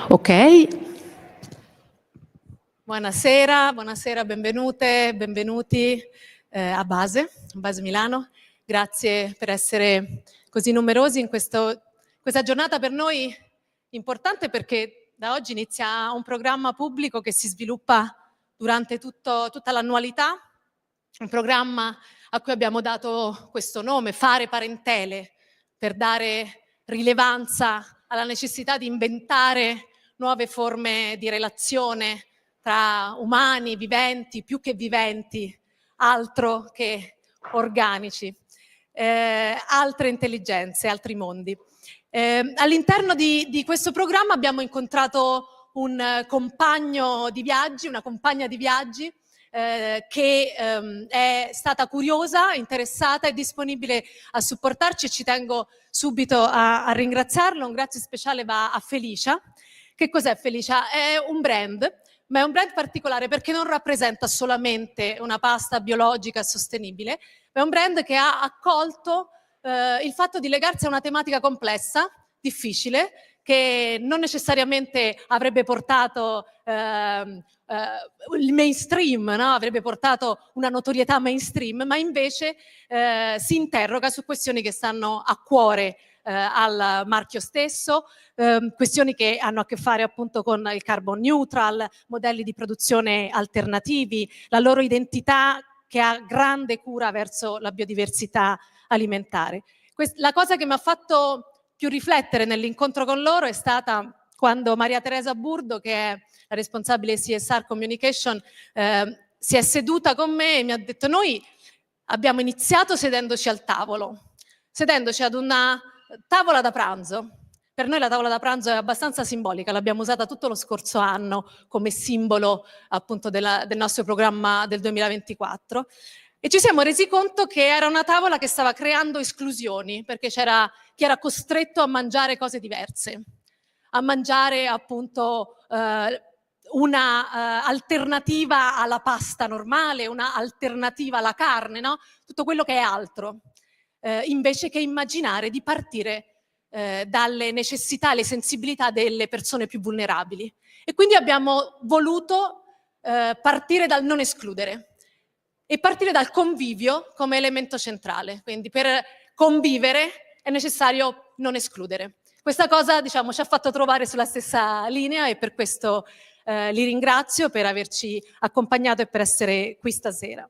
Ok. Buonasera, benvenute, benvenuti a BASE Milano. Grazie per essere così numerosi in questa giornata per noi importante, perché da oggi inizia un programma pubblico che si sviluppa durante tutta l'annualità, un programma a cui abbiamo dato questo nome, Fare Parentele, per dare rilevanza alla necessità di inventare nuove forme di relazione tra umani, viventi, più che viventi, altro che organici, altre intelligenze, altri mondi. All'interno di questo programma abbiamo incontrato un compagno di viaggi, una compagna di viaggi, che è stata curiosa, interessata e disponibile a supportarci, e ci tengo subito a ringraziarlo. Un grazie speciale va a Felicia. Che cos'è Felicia? È un brand, ma è un brand particolare perché non rappresenta solamente una pasta biologica sostenibile, ma è un brand che ha accolto il fatto di legarsi a una tematica complessa, difficile, che non necessariamente avrebbe portato il mainstream, no? Avrebbe portato una notorietà mainstream, ma invece si interroga su questioni che stanno a cuore al marchio stesso, questioni che hanno a che fare appunto con il carbon neutral, modelli di produzione alternativi, la loro identità che ha grande cura verso la biodiversità alimentare. La cosa che mi ha fatto più riflettere nell'incontro con loro è stata quando Maria Teresa Burdo, che è la responsabile CSR Communication, si è seduta con me e mi ha detto: noi abbiamo iniziato sedendoci al tavolo, sedendoci ad una tavola da pranzo. Per noi la tavola da pranzo è abbastanza simbolica, l'abbiamo usata tutto lo scorso anno come simbolo appunto del nostro programma del 2024, e ci siamo resi conto che era una tavola che stava creando esclusioni, perché c'era chi era costretto a mangiare cose diverse, a mangiare appunto una alternativa alla pasta normale, una alternativa alla carne, no? Tutto quello che è altro, invece che immaginare di partire dalle necessità e le sensibilità delle persone più vulnerabili. E quindi abbiamo voluto partire dal non escludere e partire dal convivio come elemento centrale. Quindi per convivere è necessario non escludere. Questa cosa, diciamo, ci ha fatto trovare sulla stessa linea, e per questo li ringrazio per averci accompagnato e per essere qui stasera.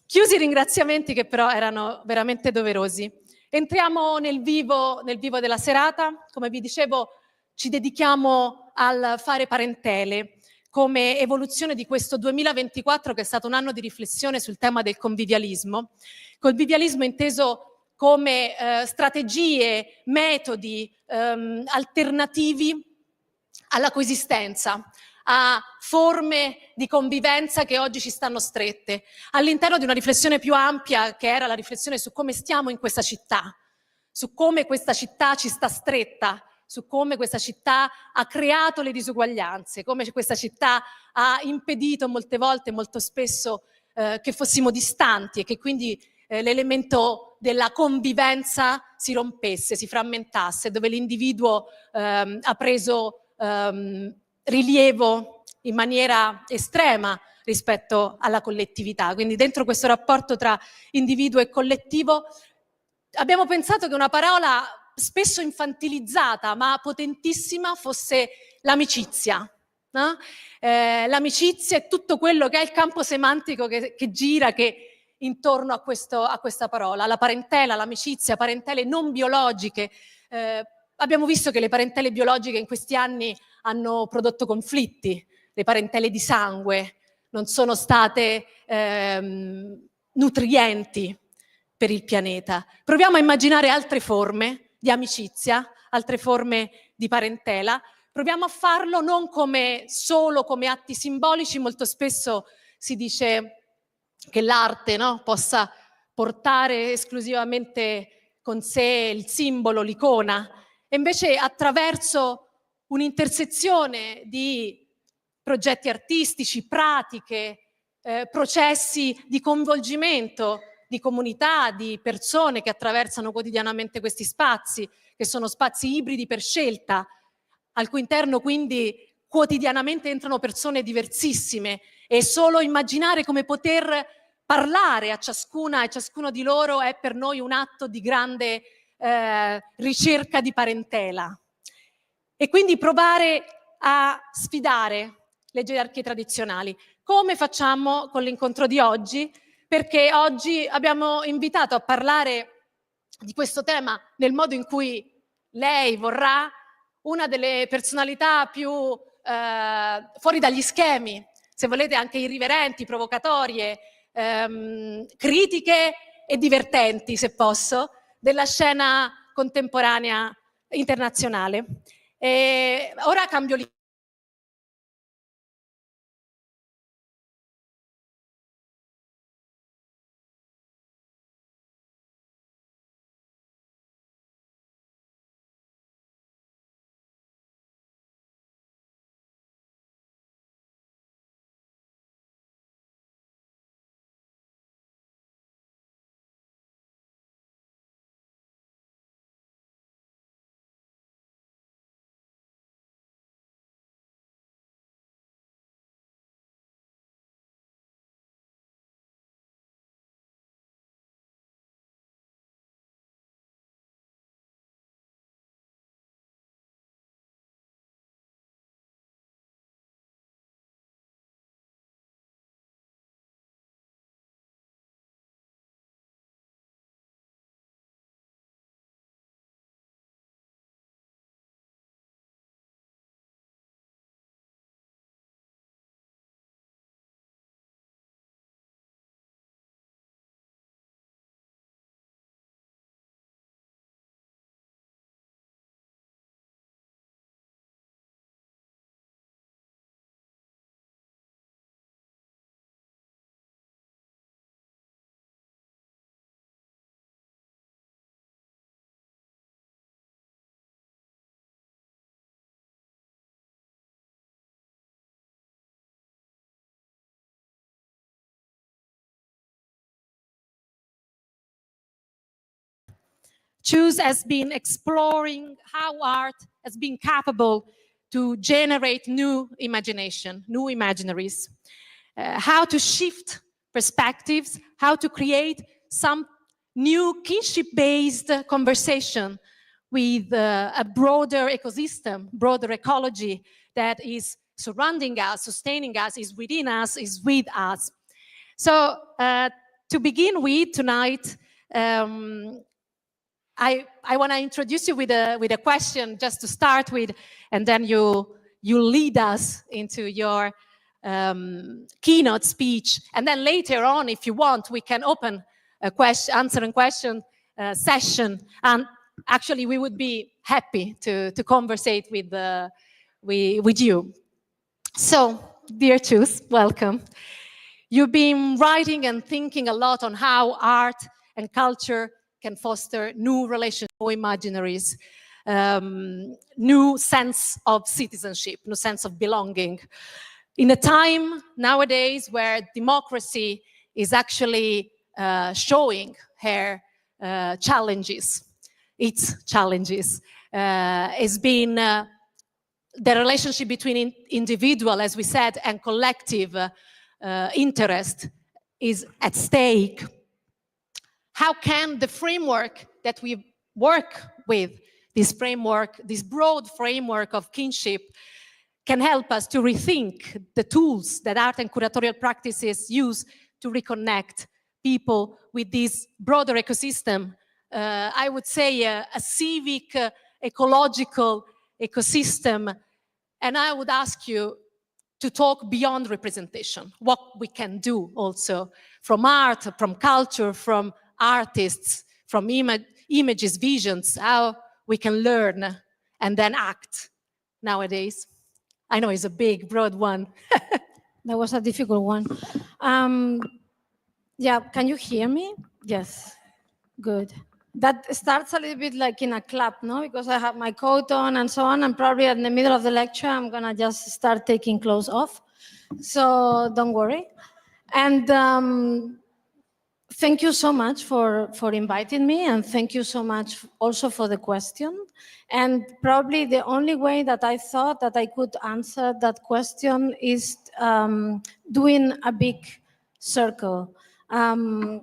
Chiusi i ringraziamenti, che però erano veramente doverosi, entriamo nel vivo della serata. Come vi dicevo, ci dedichiamo al fare parentele come evoluzione di questo 2024, che è stato un anno di riflessione sul tema del convivialismo. Convivialismo inteso come strategie, metodi alternativi alla coesistenza, a forme di convivenza che oggi ci stanno strette, all'interno di una riflessione più ampia, che era la riflessione su come stiamo in questa città, su come questa città ci sta stretta, su come questa città ha creato le disuguaglianze, come questa città ha impedito molte volte, molto spesso, che fossimo distanti, e che quindi l'elemento della convivenza si rompesse, si frammentasse, dove l'individuo ha preso rilievo in maniera estrema rispetto alla collettività. Quindi dentro questo rapporto tra individuo e collettivo abbiamo pensato che una parola spesso infantilizzata ma potentissima fosse l'amicizia. No? L'amicizia è tutto quello che è il campo semantico che gira, che intorno a questa parola, la parentela, l'amicizia, parentele non biologiche. Abbiamo visto che le parentele biologiche in questi anni hanno prodotto conflitti, le parentele di sangue non sono state nutrienti per il pianeta. Proviamo a immaginare altre forme di amicizia, altre forme di parentela. Proviamo a farlo non solo come atti simbolici. Molto spesso si dice che l'arte, no, possa portare esclusivamente con sé il simbolo, l'icona, e invece attraverso un'intersezione di progetti artistici, pratiche, processi di coinvolgimento di comunità, di persone che attraversano quotidianamente questi spazi, che sono spazi ibridi per scelta, al cui interno quindi quotidianamente entrano persone diversissime, e solo immaginare come poter parlare a ciascuna e ciascuno di loro è per noi un atto di grande ricerca di parentela. E quindi provare a sfidare le gerarchie tradizionali. Come facciamo con l'incontro di oggi? Perché oggi abbiamo invitato a parlare di questo tema nel modo in cui lei vorrà una delle personalità più fuori dagli schemi, se volete anche irriverenti, provocatorie, critiche e divertenti, se posso, della scena contemporanea internazionale. E ora cambio Chus has been exploring how art has been capable to generate new imagination, new imaginaries, how to shift perspectives, how to create some new kinship-based conversation with a broader ecosystem, broader ecology that is surrounding us, sustaining us, is within us, is with us. So to begin with tonight, I want to introduce you with a question just to start with, and then you lead us into your keynote speech. And then later on, if you want, we can open a answer and question session. And actually, we would be happy to conversate with you. So, dear Chus, welcome. You've been writing and thinking a lot on how art and culture can foster new relations, new imaginaries, new sense of citizenship, new sense of belonging. In a time nowadays where democracy is actually showing her challenges, its challenges, has been the relationship between individual, as we said, and collective interest is at stake. How can the framework that we work with, this framework, this broad framework of kinship, can help us to rethink the tools that art and curatorial practices use to reconnect people with this broader ecosystem? I would say a civic, ecological ecosystem. And I would ask you to talk beyond representation, what we can do also from art, from culture, from artists, from images, visions, how we can learn and then act nowadays. I know it's a big, broad one. That was a difficult one. Yeah, can you hear me? Yes, good. That starts a little bit like in a club, no? Because I have my coat on and so on, and probably in the middle of the lecture, I'm gonna just start taking clothes off. So don't worry. And Thank you so much for inviting me, and thank you so much also for the question. And probably the only way that I thought that I could answer that question is doing a big circle. I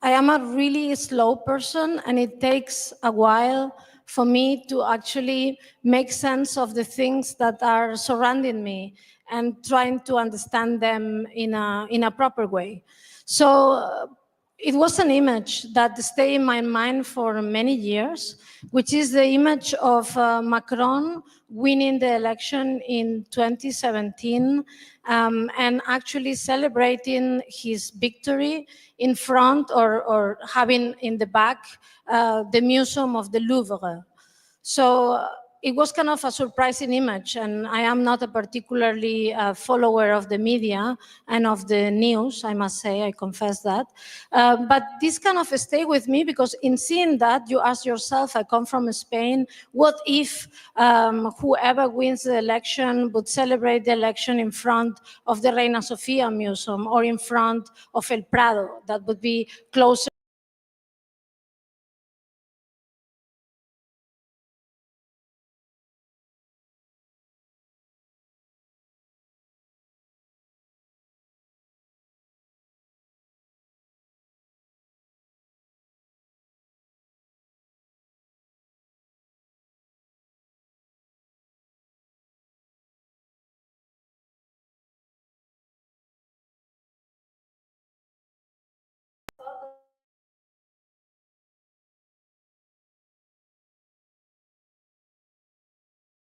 am a really slow person, and it takes a while for me to actually make sense of the things that are surrounding me and trying to understand them in a proper way. So it was an image that stayed in my mind for many years, which is the image of Macron winning the election in 2017 and actually celebrating his victory in front or having in the back the Museum of the Louvre. So it was kind of a surprising image, and I am not a particularly follower of the media and of the news, I must say, I confess that. But this kind of stayed with me because in seeing that, you ask yourself, I come from Spain, what if whoever wins the election would celebrate the election in front of the Reina Sofia Museum or in front of El Prado? That would be closer.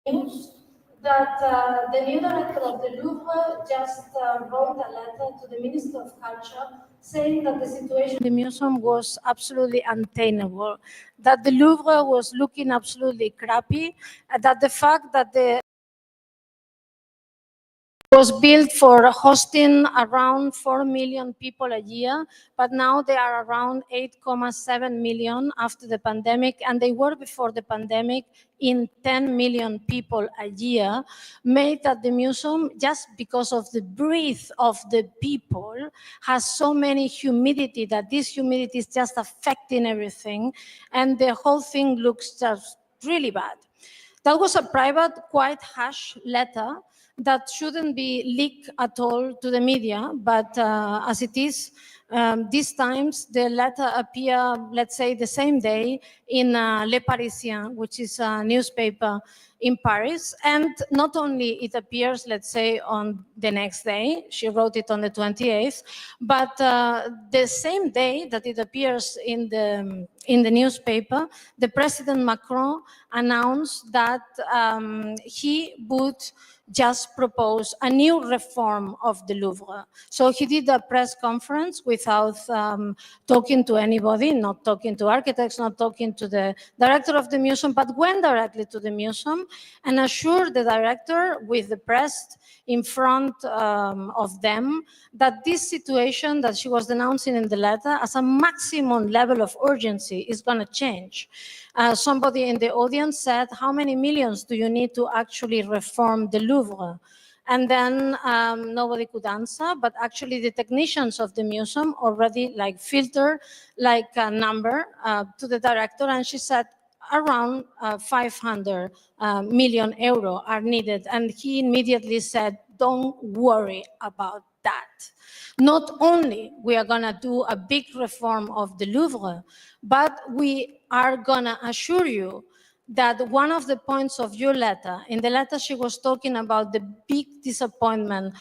News that the new director of the Louvre just wrote a letter to the Minister of Culture saying that the situation in the museum was absolutely untenable, that the Louvre was looking absolutely crappy, that the fact that the was built for hosting around 4 million people a year, but now they are around 8.7 million after the pandemic, and they were before the pandemic in 10 million people a year, made that the museum, just because of the breath of the people, has so many humidity that this humidity is just affecting everything, and the whole thing looks just really bad. That was a private, quite harsh letter that shouldn't be leaked at all to the media, but as it is, these times the letter appear, let's say, the same day in Le Parisien, which is a newspaper in Paris. And not only it appears, let's say, on the next day, she wrote it on the 28th, but the same day that it appears in the newspaper, the President Macron announced that he would just propose a new reform of the Louvre. So he did a press conference without talking to anybody, not talking to architects, not talking to the director of the museum, but went directly to the museum and assured the director with the press in front of them that this situation that she was denouncing in the letter as a maximum level of urgency is going to change. Somebody in the audience said, how many millions do you need to actually reform the Louvre? And then nobody could answer, but actually the technicians of the museum already filtered a number to the director, and she said around 500 million euro are needed. And he immediately said, don't worry about that. Not only we are going to do a big reform of the Louvre, but we are going to assure you that one of the points of your letter, in the letter she was talking about the big disappointment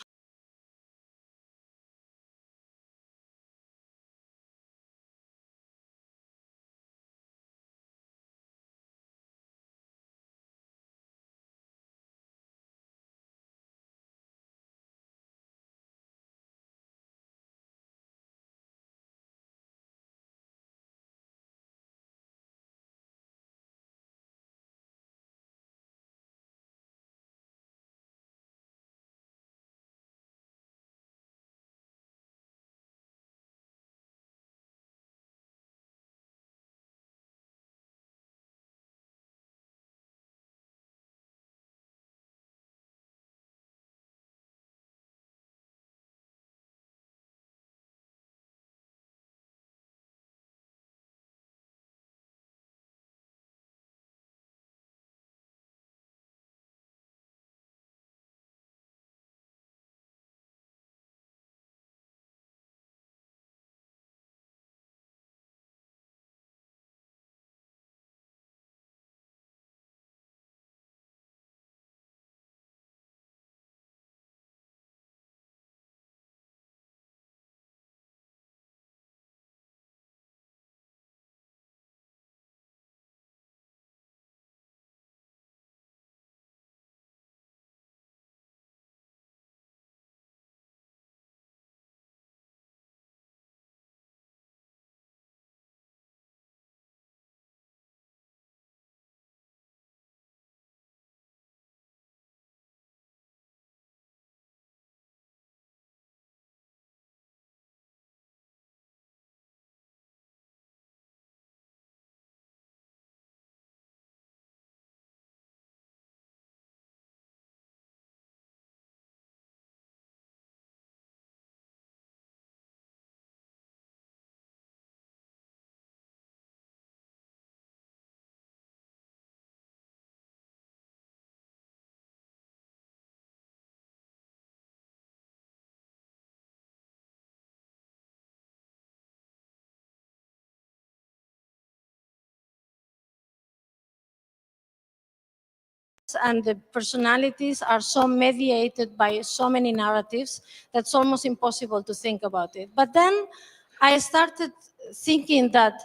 and the personalities are so mediated by so many narratives that it's almost impossible to think about it. But then I started thinking that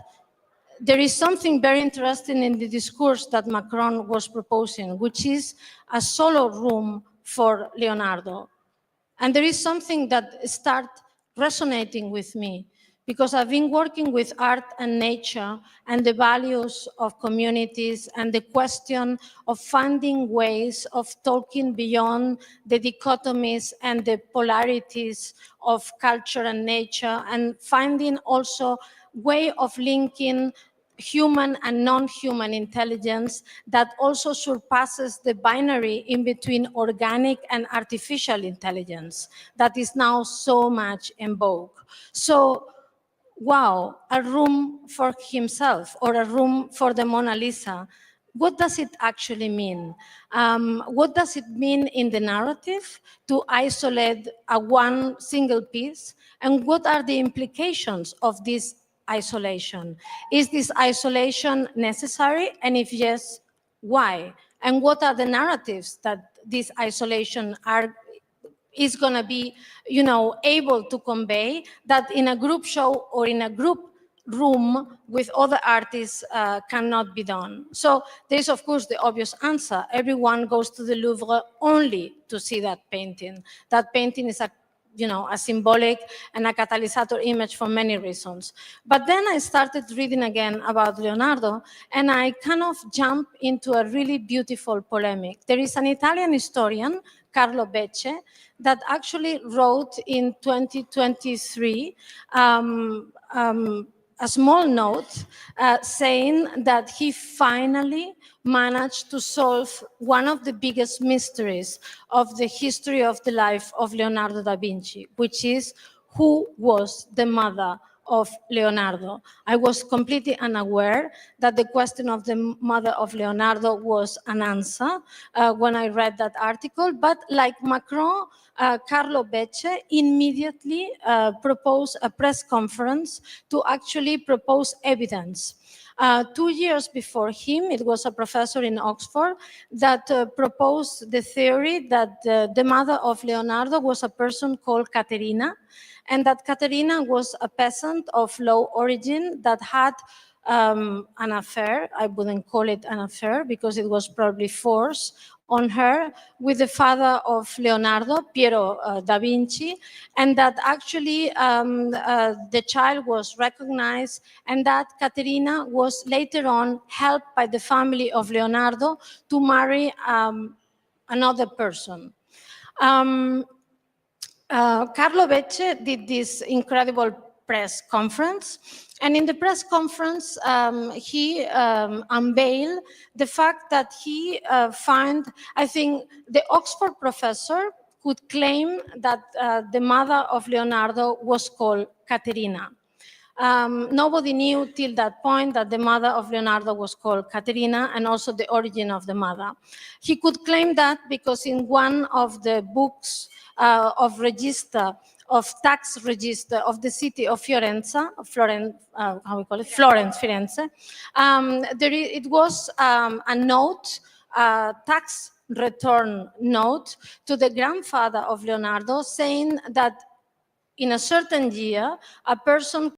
there is something very interesting in the discourse that Macron was proposing, which is a solo room for Leonardo. And there is something that started resonating with me, because I've been working with art and nature and the values of communities and the question of finding ways of talking beyond the dichotomies and the polarities of culture and nature, and finding also way of linking human and non-human intelligence that also surpasses the binary in between organic and artificial intelligence that is now so much in vogue. So, wow, a room for himself or a room for the Mona Lisa. What does it actually mean? What does it mean in the narrative to isolate a one single piece? And what are the implications of this isolation? Is this isolation necessary? And if yes, why? And what are the narratives that this isolation is going to be, able to convey that in a group show or in a group room with other artists cannot be done? So there's, of course, the obvious answer. Everyone goes to the Louvre only to see that painting. That painting is a symbolic and a catalysator image for many reasons. But then I started reading again about Leonardo, and I kind of jumped into a really beautiful polemic. There is an Italian historian, Carlo Becce, that actually wrote in 2023 a small note saying that he finally managed to solve one of the biggest mysteries of the history of the life of Leonardo da Vinci, which is who was the mother of Leonardo. I was completely unaware that the question of the mother of Leonardo was an answer when I read that article, but like Macron, Carlo Becce immediately proposed a press conference to actually propose evidence. 2 years before him, it was a professor in Oxford that proposed the theory that the mother of Leonardo was a person called Caterina, and that Caterina was a peasant of low origin that had an affair. I wouldn't call it an affair because it was probably forced on her with the father of Leonardo, Piero da Vinci, and that actually the child was recognized, and that Caterina was later on helped by the family of Leonardo to marry another person. Carlo Becce did this incredible press conference, and in the press conference he unveiled the fact that he found, I think the Oxford professor could claim that the mother of Leonardo was called Caterina. Nobody knew till that point that the mother of Leonardo was called Caterina, and also the origin of the mother. He could claim that because in one of the books of register, of tax register of the city of Florence, Firenze, it was a note, tax return note to the grandfather of Leonardo saying that in a certain year, a person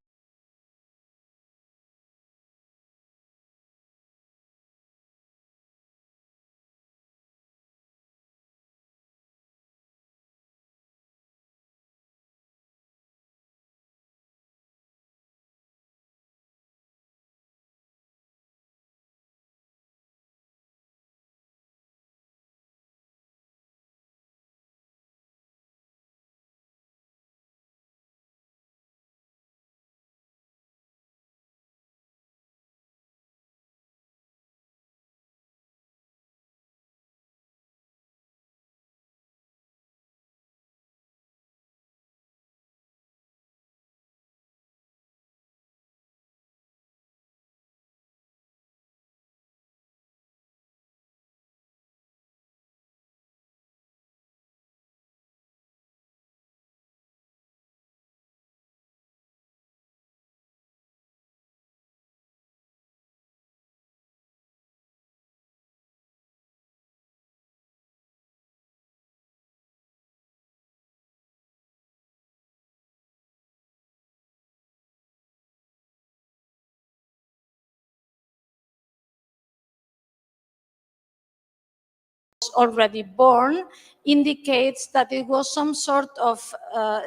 already born indicates that it was some sort of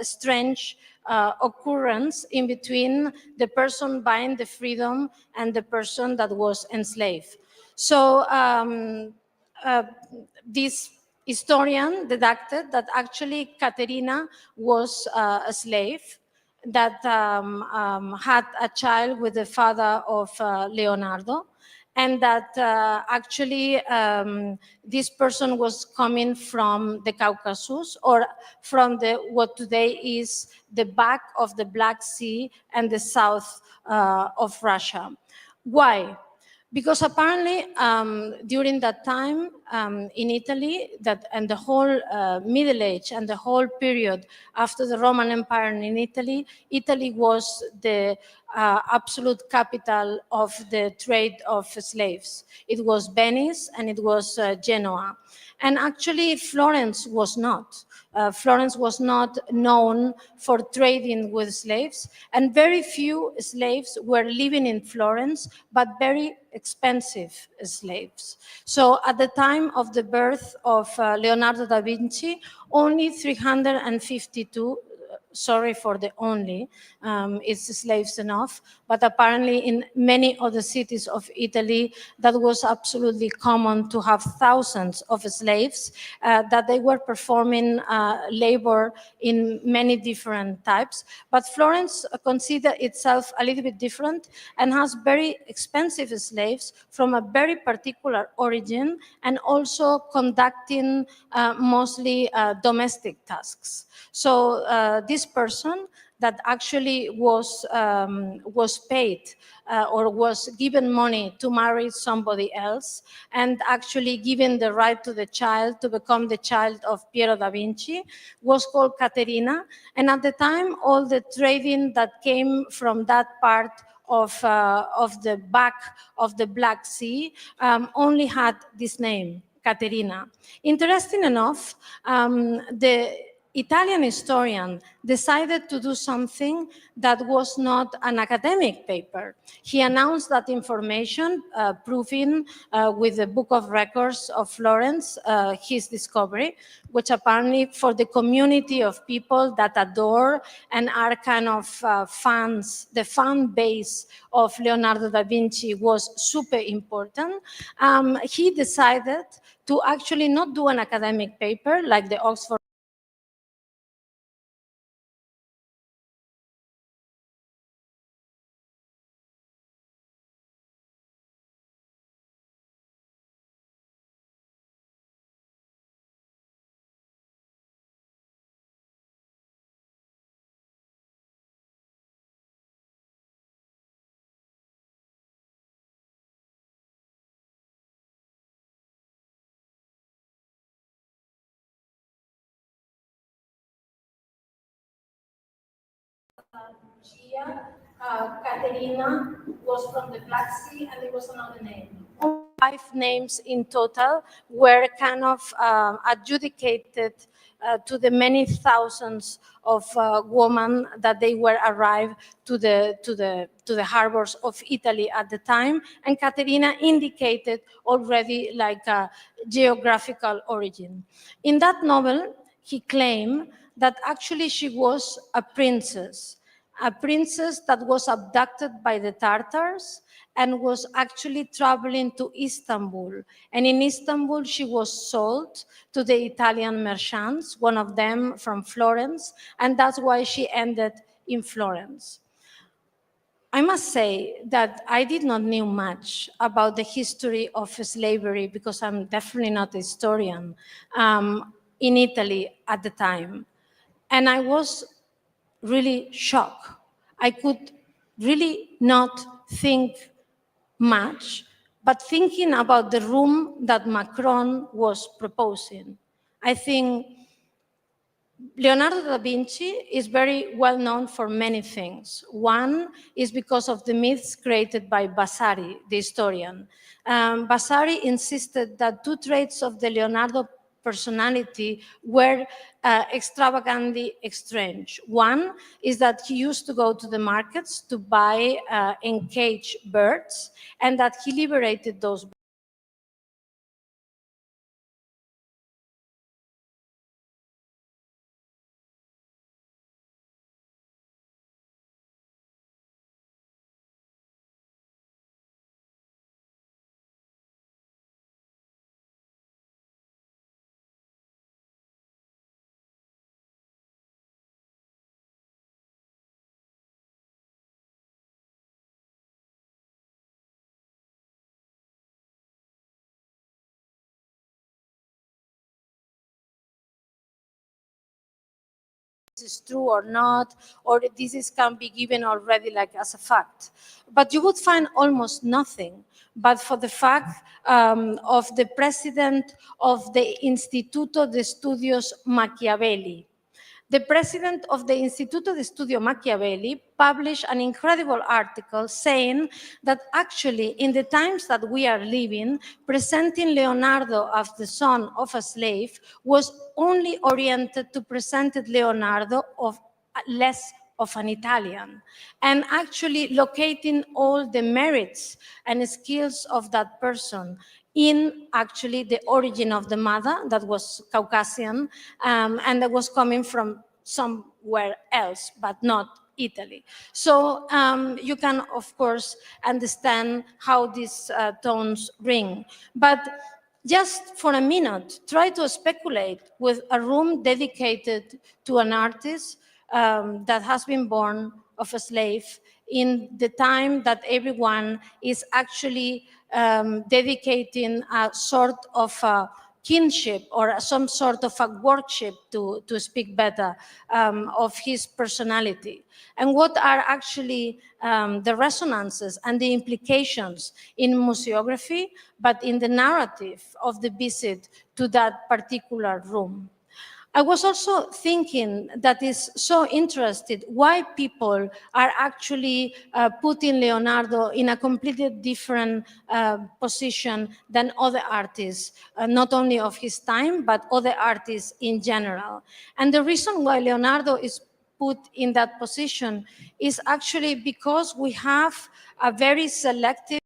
strange occurrence in between the person buying the freedom and the person that was enslaved. So this historian deducted that actually Caterina was a slave that had a child with the father of Leonardo, and that actually this person was coming from the Caucasus, or from what today is the back of the Black Sea and the south of Russia. Why? Because apparently during that time in Italy, and the whole Middle Age and the whole period after the Roman Empire in Italy, Italy was the absolute capital of the trade of slaves. It was Venice and it was Genoa. And actually Florence was not. Florence was not known for trading with slaves, and very few slaves were living in Florence, but very expensive slaves. So at the time of the birth of Leonardo da Vinci, only 352, sorry for the only, it's slaves enough, but apparently in many other cities of Italy, that was absolutely common to have thousands of slaves, that they were performing labor in many different types. But Florence considers itself a little bit different and has very expensive slaves from a very particular origin, and also conducting mostly domestic tasks. So this person that actually was paid or was given money to marry somebody else, and actually given the right to the child to become the child of Piero da Vinci, was called Caterina. And at the time, all the trading that came from that part of the back of the Black Sea only had this name, Caterina. Interesting enough, the Italian historian decided to do something that was not an academic paper. He announced that information, proving with the Book of Records of Florence his discovery, which apparently for the community of people that adore and are kind of fans, the fan base of Leonardo da Vinci was super important. He decided to actually not do an academic paper like the Oxford Caterina was from the Black Sea, and there was another name. 5 names in total were kind of adjudicated to the many thousands of women that they were arrived to the harbors of Italy at the time, and Caterina indicated already like a geographical origin. In that novel, he claimed that actually she was a princess that was abducted by the Tartars and was actually traveling to Istanbul. And in Istanbul, she was sold to the Italian merchants, one of them from Florence, and that's why she ended in Florence. I must say that I did not know much about the history of slavery, because I'm definitely not a historian, in Italy at the time. And I was really shocked. I could really not think much, but thinking about the room that Macron was proposing, I think Leonardo da Vinci is very well known for many things. One is because of the myths created by Vasari, the historian. Vasari insisted that 2 traits of the Leonardo personality were extravagantly strange. One is that he used to go to the markets to buy encaged birds, and that he liberated those is true or not, or can be given already like as a fact. But you would find almost nothing but for the fact of the president of the Instituto de Estudios Machiavelli. The president of the Instituto de Estudio Machiavelli published an incredible article saying that actually in the times that we are living, presenting Leonardo as the son of a slave was only oriented to present Leonardo of less of an Italian, and actually locating all the merits and skills of that person in actually the origin of the mother that was Caucasian and that was coming from somewhere else, but not Italy. So you can, of course, understand how these tones ring. But just for a minute, try to speculate with a room dedicated to an artist that has been born of a slave in the time that everyone is actually dedicating a sort of a kinship or some sort of a worship, to speak better, of his personality. And what are actually the resonances and the implications in museography, but in the narrative of the visit to that particular room. I was also thinking that is so interested why people are actually putting Leonardo in a completely different position than other artists, not only of his time, but other artists in general. And the reason why Leonardo is put in that position is actually because we have a very selective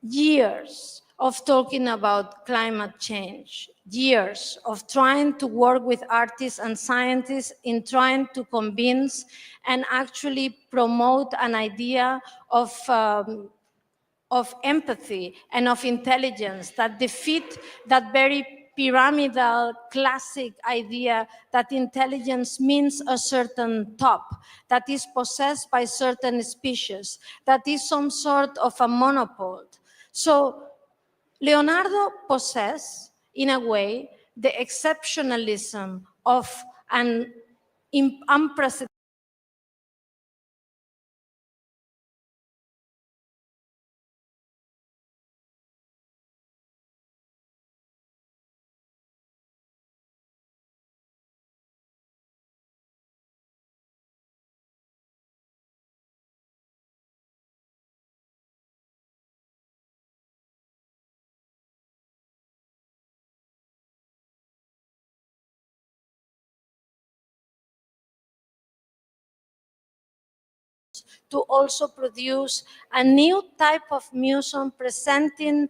years of talking about climate change, years of trying to work with artists and scientists in trying to convince and actually promote an idea of empathy and of intelligence that defeat that very pyramidal classic idea that intelligence means a certain top, that is possessed by certain species, that is some sort of a monopoly. So Leonardo possessed, in a way, the exceptionalism of an unprecedented to also produce a new type of museum presenting,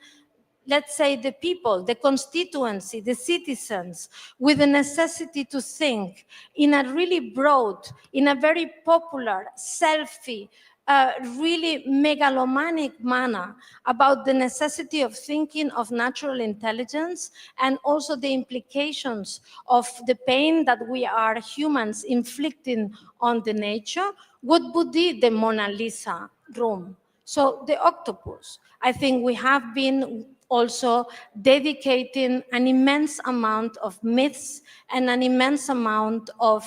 let's say, the people, the constituency, the citizens, with the necessity to think in a really broad, in a very popular, selfie, really megalomaniac manner about the necessity of thinking of natural intelligence and also the implications of the pain that we are humans inflicting on the nature. What would be the Mona Lisa room? So the octopus. I think we have been also dedicating an immense amount of myths and an immense amount of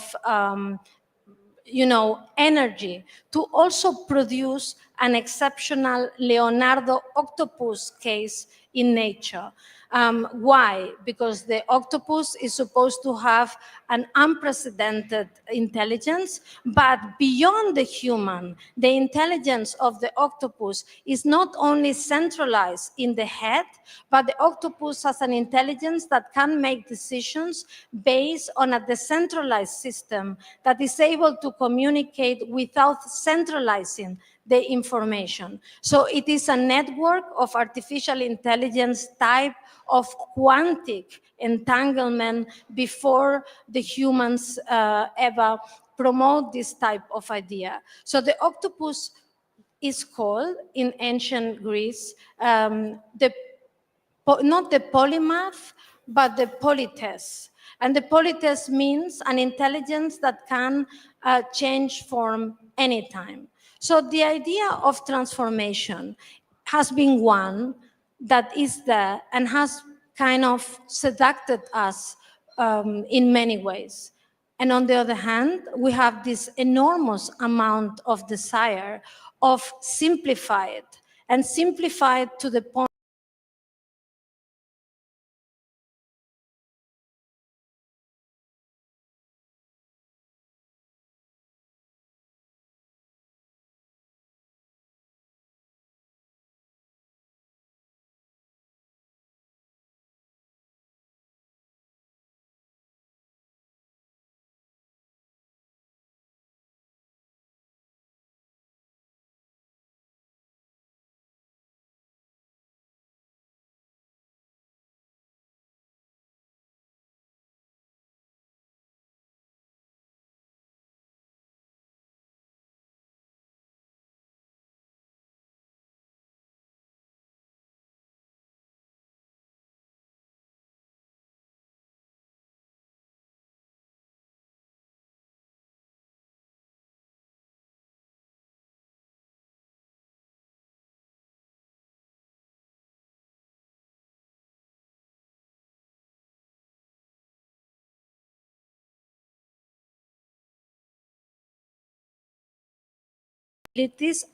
energy to also produce an exceptional Leonardo octopus case in nature. Why? Because the octopus is supposed to have an unprecedented intelligence, but beyond the human, the intelligence of the octopus is not only centralized in the head, but the octopus has an intelligence that can make decisions based on a decentralized system that is able to communicate without centralizing the information. So it is a network of artificial intelligence type of quantic entanglement before the humans ever promote this type of idea. So the octopus is called in ancient Greece not the polymath, but the politesse. And the politesse means an intelligence that can change form anytime. So the idea of transformation has been one that is there and has kind of seduced us in many ways. And on the other hand, we have this enormous amount of desire of simplify it, and simplify it to the point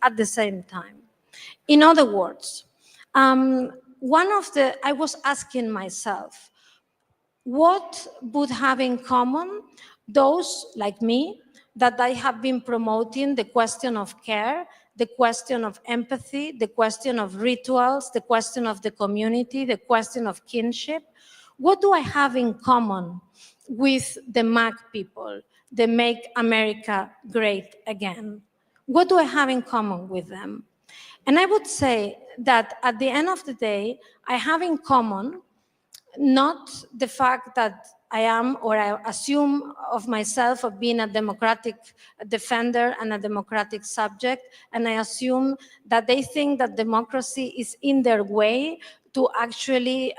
at the same time. In other words, I was asking myself, what would have in common those like me that I have been promoting the question of care, the question of empathy, the question of rituals, the question of the community, the question of kinship? What do I have in common with the MAG people, the Make America Great Again? What do I have in common with them? And I would say that at the end of the day, I have in common not the fact that I am, or I assume of myself, of being a democratic defender and a democratic subject, and I assume that they think that democracy is in their way to actually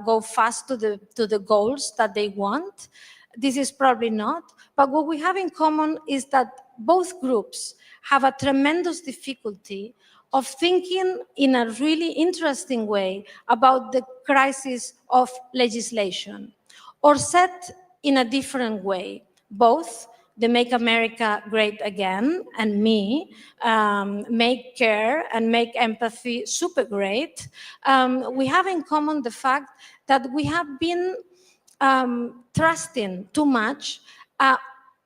go fast to the goals that they want. This is probably not, but what we have in common is that both groups have a tremendous difficulty of thinking in a really interesting way about the crisis of legislation. Or said in a different way, both the Make America Great Again and me, make care and make empathy super great, we have in common the fact that we have been trusting too much a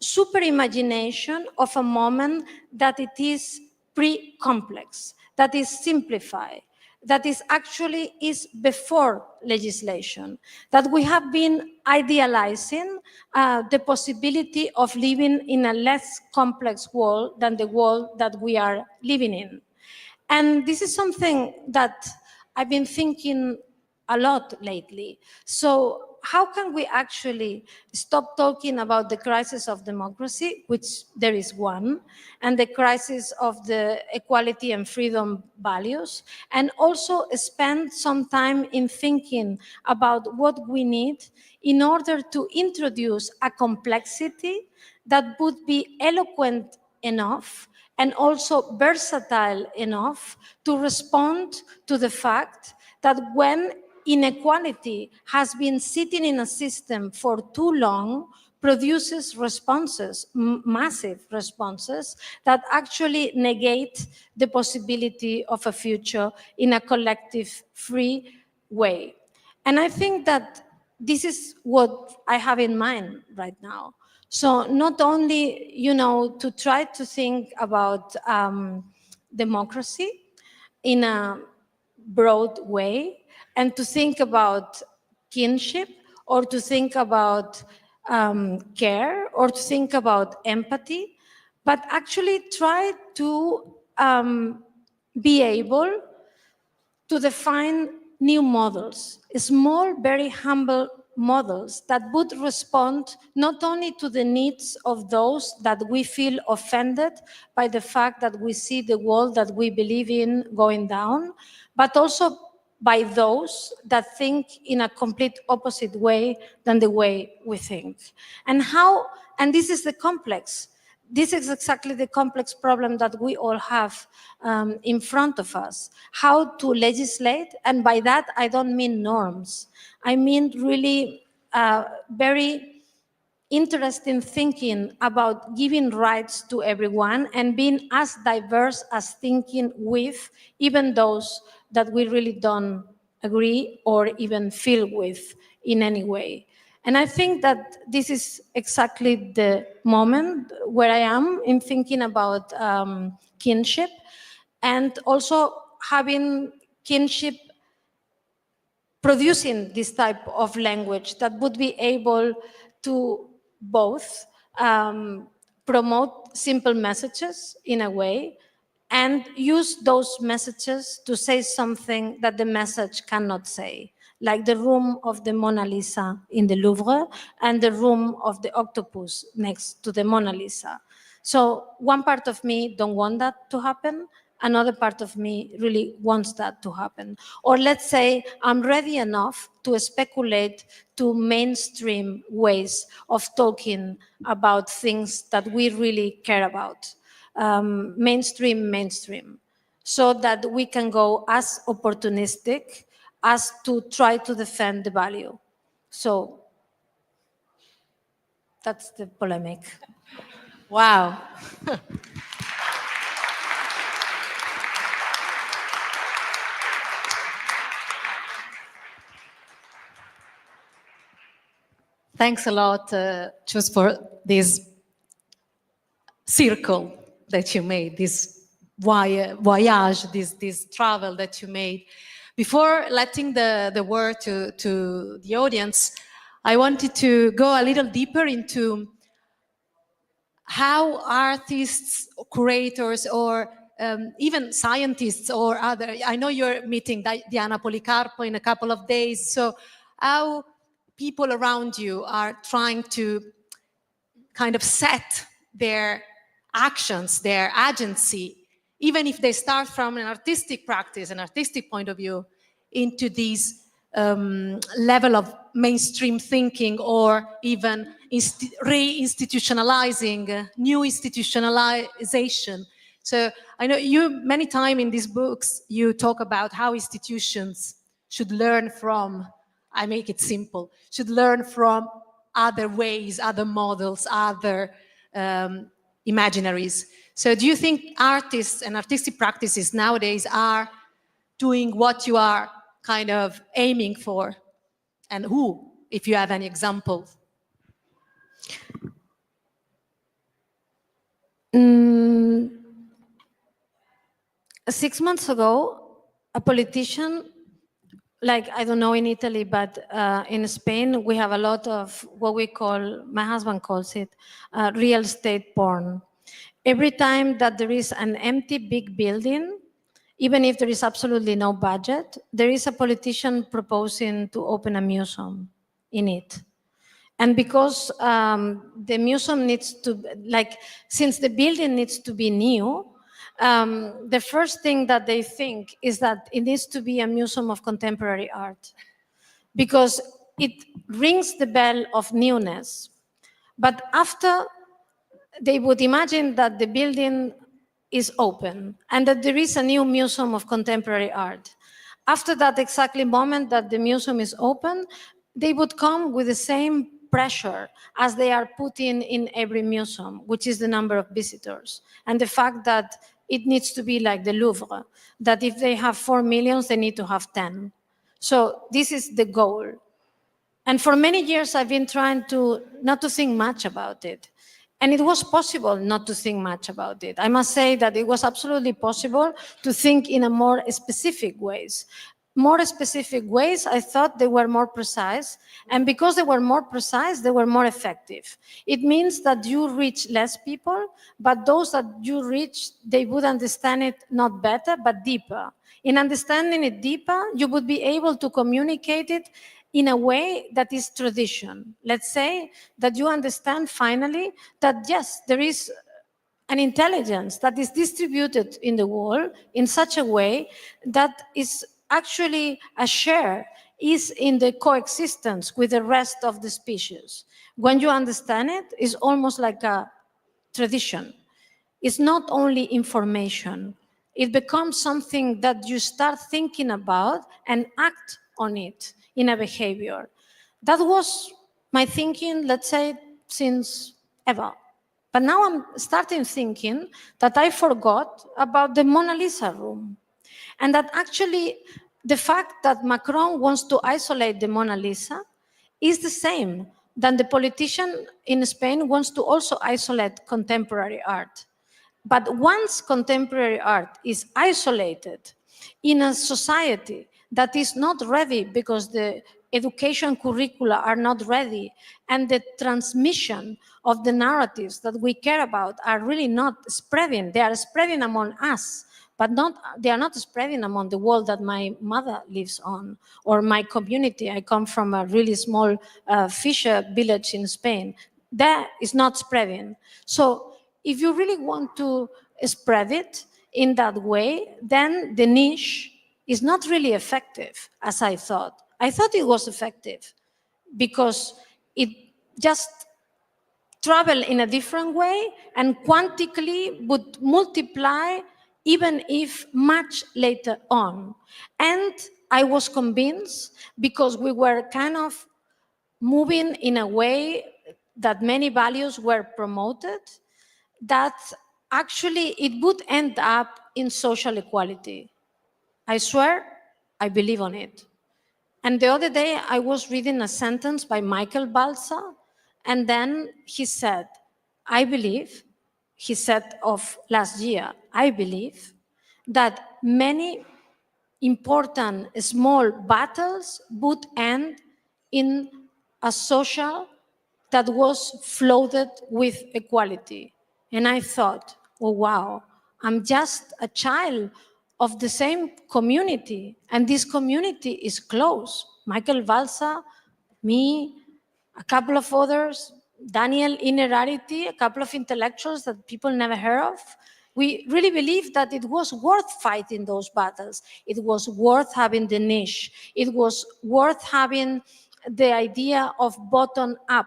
super imagination of a moment that it is pre-complex, that is simplified, that is actually before legislation, that we have been idealizing the possibility of living in a less complex world than the world that we are living in. And this is something that I've been thinking a lot lately. So how can we actually stop talking about the crisis of democracy, which there is one, and the crisis of the equality and freedom values, and also spend some time in thinking about what we need in order to introduce a complexity that would be eloquent enough and also versatile enough to respond to the fact that when inequality has been sitting in a system for too long, produces responses, massive responses, that actually negate the possibility of a future in a collective, free way. And I think that this is what I have in mind right now. So not only, to try to think about democracy in a broad way, and to think about kinship, or to think about care, or to think about empathy, but actually try to be able to define new models, small, very humble models that would respond not only to the needs of those that we feel offended by the fact that we see the world that we believe in going down, but also by those that think in a complete opposite way than the way we think. And this is the complex. This is exactly the complex problem that we all have in front of us. How to legislate, and by that I don't mean norms. I mean really very interesting thinking about giving rights to everyone and being as diverse as thinking with even those that we really don't agree or even feel with in any way. And I think that this is exactly the moment where I am in thinking about kinship, and also having kinship producing this type of language that would be able to both promote simple messages in a way and use those messages to say something that the message cannot say, like the room of the Mona Lisa in the Louvre and the room of the octopus next to the Mona Lisa. So one part of me don't want that to happen. Another part of me really wants that to happen. Or let's say I'm ready enough to speculate to mainstream ways of talking about things that we really care about. Mainstream, so that we can go as opportunistic as to try to defend the value. So that's the polemic. Wow. Thanks a lot, Chus, for this circle that you made, this voyage, this travel that you made. Before letting the word to the audience, I wanted to go a little deeper into how artists, curators, or even scientists or other, I know you're meeting Diana Policarpo in a couple of days, so how people around you are trying to kind of set their actions, their agency, even if they start from an artistic practice, an artistic point of view, into this level of mainstream thinking, or even re-institutionalizing, new institutionalization. So I know you, many times in these books, you talk about how institutions should learn from, I make it simple, should learn from other ways, other models, other imaginaries. So do you think artists and artistic practices nowadays are doing what you are kind of aiming for? And who, if you have any examples? 6 months ago, a politician, like, I don't know in Italy, but in Spain, we have a lot of what we call, my husband calls it, real estate porn. Every time that there is an empty big building, even if there is absolutely no budget, there is a politician proposing to open a museum in it. And because the museum needs to, like, since the building needs to be new, the first thing that they think is that it needs to be a museum of contemporary art, because it rings the bell of newness. But after, they would imagine that the building is open and that there is a new museum of contemporary art. After that exactly moment that the museum is open, they would come with the same pressure as they are putting in every museum, which is the number of visitors. And the fact that it needs to be like the Louvre, that if they have 4 million, they need to have 10. So this is the goal. And for many years, I've been trying to not to think much about it. And it was possible not to think much about it. I must say that it was absolutely possible to think in a more specific ways. More specific ways, I thought they were more precise. And because they were more precise, they were more effective. It means that you reach less people, but those that you reach, they would understand it not better, but deeper. In understanding it deeper, you would be able to communicate it in a way that is tradition. Let's say that you understand finally that yes, there is an intelligence that is distributed in the world in such a way that is actually a share, is in the coexistence with the rest of the species. When you understand it, it's almost like a tradition. It's not only information. It becomes something that you start thinking about and act on it in a behavior. That was my thinking, let's say, since ever. But now I'm starting thinking that I forgot about the Mona Lisa room. And that actually the fact that Macron wants to isolate the Mona Lisa is the same than the politician in Spain wants to also isolate contemporary art. But once contemporary art is isolated in a society that is not ready because the education curricula are not ready and the transmission of the narratives that we care about are really not spreading, they are spreading among us, but they are not spreading among the world that my mother lives on or my community. I come from a really small fisher village in Spain. That is not spreading. So if you really want to spread it in that way, then the niche is not really effective, as I thought. I thought it was effective because it just traveled in a different way and quantically would multiply even if much later on. And I was convinced because we were kind of moving in a way that many values were promoted, that actually it would end up in social equality. I swear, I believe on it. And the other day, I was reading a sentence by Michael Balsa, and then he said, I believe, he said of last year, I believe that many important small battles would end in a social that was flooded with equality. And I thought, oh wow, I'm just a child of the same community, and this community is close. Michael Balsa, me, a couple of others, Daniel Inerarity, a couple of intellectuals that people never heard of. We really believed that it was worth fighting those battles. It was worth having the niche. It was worth having the idea of bottom up,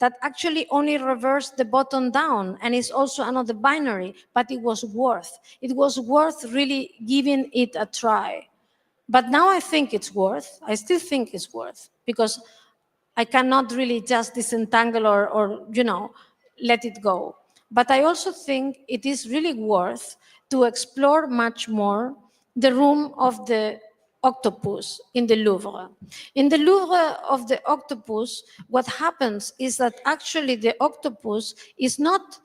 that actually only reversed the bottom down and is also another binary, but it was worth. It was worth really giving it a try. But now I think it's worth. I still think it's worth because I cannot really just disentangle or let it go. But I also think it is really worth to explore much more the room of the octopus in the Louvre. In the Louvre of the octopus, what happens is that actually the octopus is not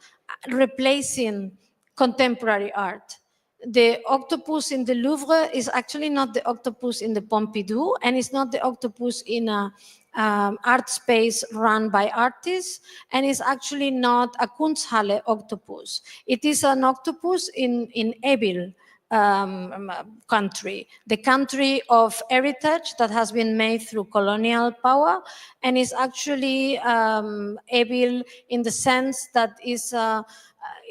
replacing contemporary art. The octopus in the Louvre is actually not the octopus in the Pompidou, and it's not the octopus in a art space run by artists, and it's actually not a Kunsthalle octopus. It is an octopus in Evil country, the country of heritage that has been made through colonial power, and is actually Evil in the sense that is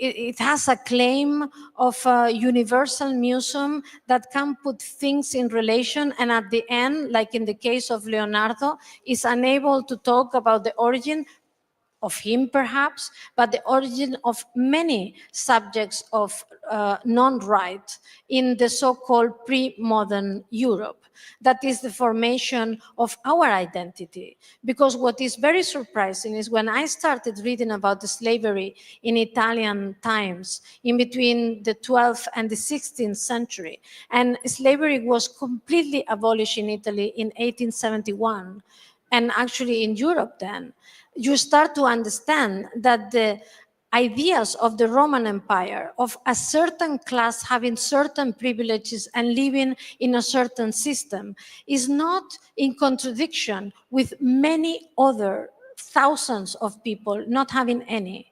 it has a claim of a universal museum that can put things in relation, and at the end, like in the case of Leonardo, is unable to talk about the origin of him perhaps, but the origin of many subjects of non-right in the so-called pre-modern Europe. That is the formation of our identity. Because what is very surprising is when I started reading about the slavery in Italian times, in between the 12th and the 16th century, and slavery was completely abolished in Italy in 1871, and actually in Europe then, you start to understand that the ideas of the Roman Empire, of a certain class having certain privileges and living in a certain system, is not in contradiction with many other thousands of people not having any.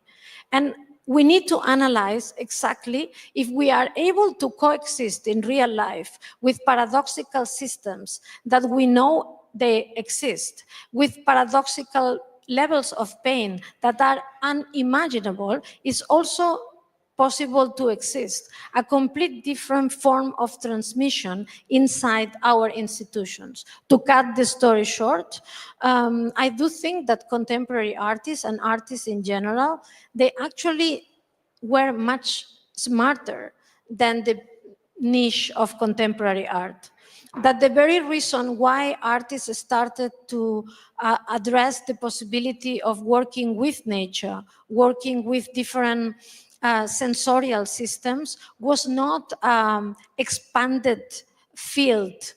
And we need to analyze exactly if we are able to coexist in real life with paradoxical systems that we know they exist, with paradoxical levels of pain that are unimaginable, is also possible to exist, a complete different form of transmission inside our institutions. To cut the story short, I do think that contemporary artists and artists in general, they actually were much smarter than the niche of contemporary art. That the very reason why artists started to address the possibility of working with nature, working with different sensorial systems, was not expanded field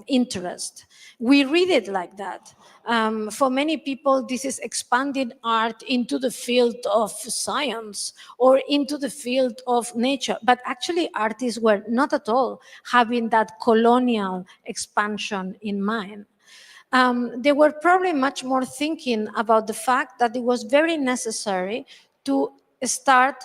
interest. We read it like that. For many people, this is expanding art into the field of science or into the field of nature. But actually, artists were not at all having that colonial expansion in mind. They were probably much more thinking about the fact that it was very necessary to start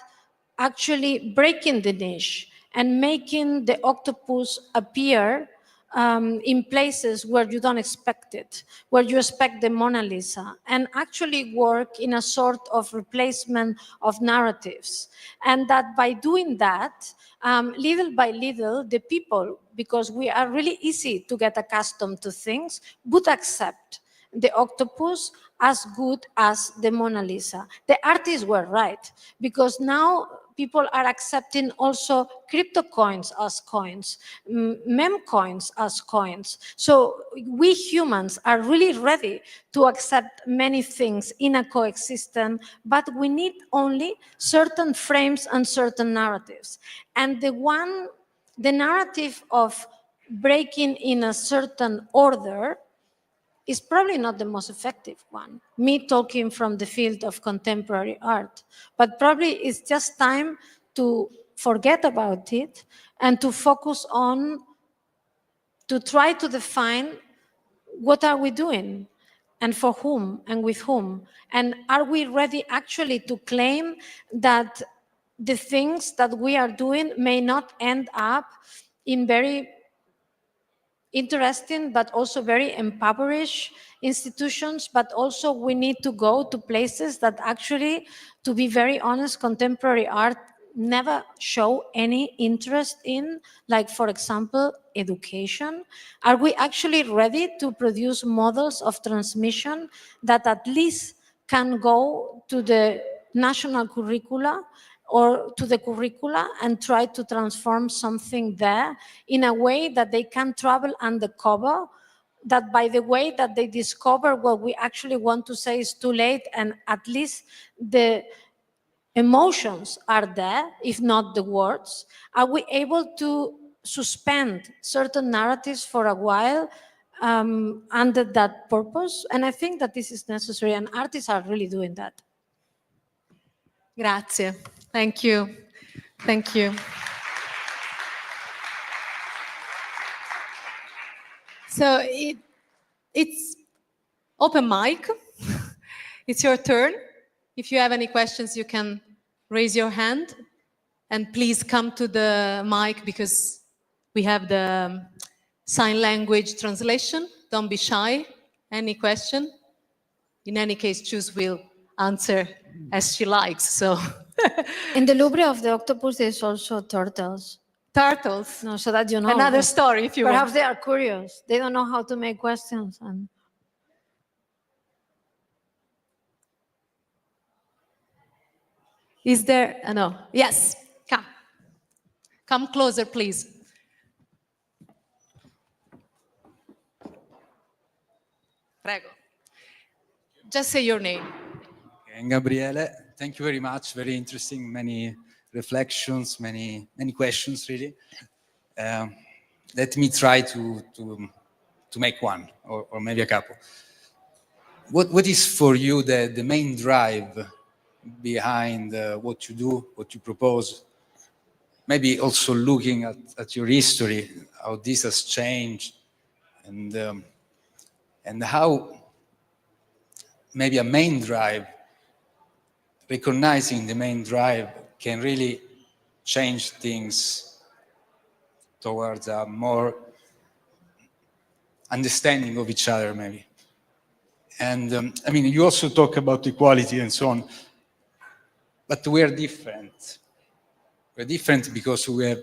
actually breaking the niche and making the octopus appear in places where you don't expect it, where you expect the Mona Lisa, and actually work in a sort of replacement of narratives. And that by doing that, little by little, the people, because we are really easy to get accustomed to things, would accept the octopus as good as the Mona Lisa. The artists were right, because now people are accepting also crypto coins as coins, meme coins as coins. So we humans are really ready to accept many things in a coexistence, but we need only certain frames and certain narratives. And the narrative of breaking in a certain order is probably not the most effective one. Me talking from the field of contemporary art, but probably it's just time to forget about it and to focus on, to try to define what are we doing and for whom and with whom. And are we ready actually to claim that the things that we are doing may not end up in very interesting but also very impoverished institutions, but also we need to go to places that actually, to be very honest, contemporary art never show any interest in, like, for example, education. Are we actually ready to produce models of transmission that at least can go to the national curricula or to the curricula and try to transform something there in a way that they can travel undercover, that by the way that they discover what we actually want to say is too late, and at least the emotions are there, if not the words? Are we able to suspend certain narratives for a while under that purpose? And I think that this is necessary, and artists are really doing that. Grazie. Thank you. Thank you. So it's open mic. It's your turn. If you have any questions, you can raise your hand. And please come to the mic because we have the sign language translation. Don't be shy. Any question? In any case, Chus will answer as she likes. So In the Louvre of the octopus, there's also turtles. turtles. No, so that you know. Another story, if you Perhaps want. they are curious. They don't know how to make questions. And Is there? No. Yes. Come. Come closer, please. Prego. Just say your name. And Gabriele, thank you very much. Very interesting. Many reflections, many questions, really. Let me try to make one, or maybe a couple. What is for you the main drive behind what you do, what you propose? Maybe also looking at your history, how this has changed, and how maybe a main drive, recognizing the main drive, can really change things towards a more understanding of each other, maybe. And I mean, you also talk about equality and so on, but we are different. We're different because we have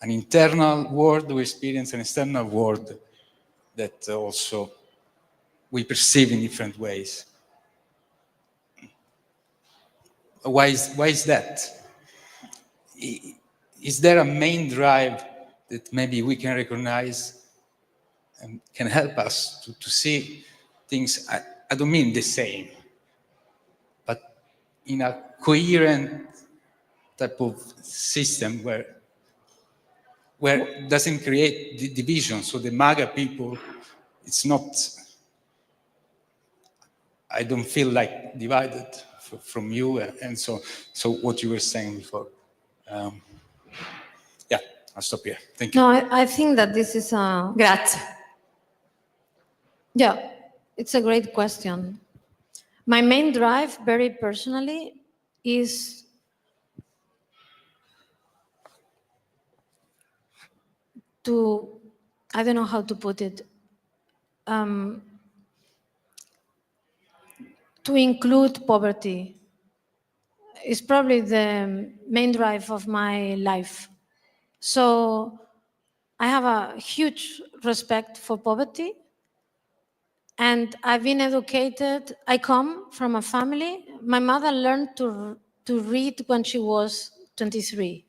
an internal world, we experience an external world that also we perceive in different ways. Why is that? Is there a main drive that maybe we can recognize and can help us to see things, I don't mean the same, but in a coherent type of system where it doesn't create division. So the MAGA people, it's not, I don't feel like divided from you, and so what you were saying before. Yeah, I'll stop here. Thank you. No, I think that this is a... Grazie. Yeah, it's a great question. My main drive, very personally, is to, I don't know how to put it, to include poverty. Is probably the main drive of my life. So I have a huge respect for poverty, and I've been educated. I come from a family. My mother learned to read when she was 23.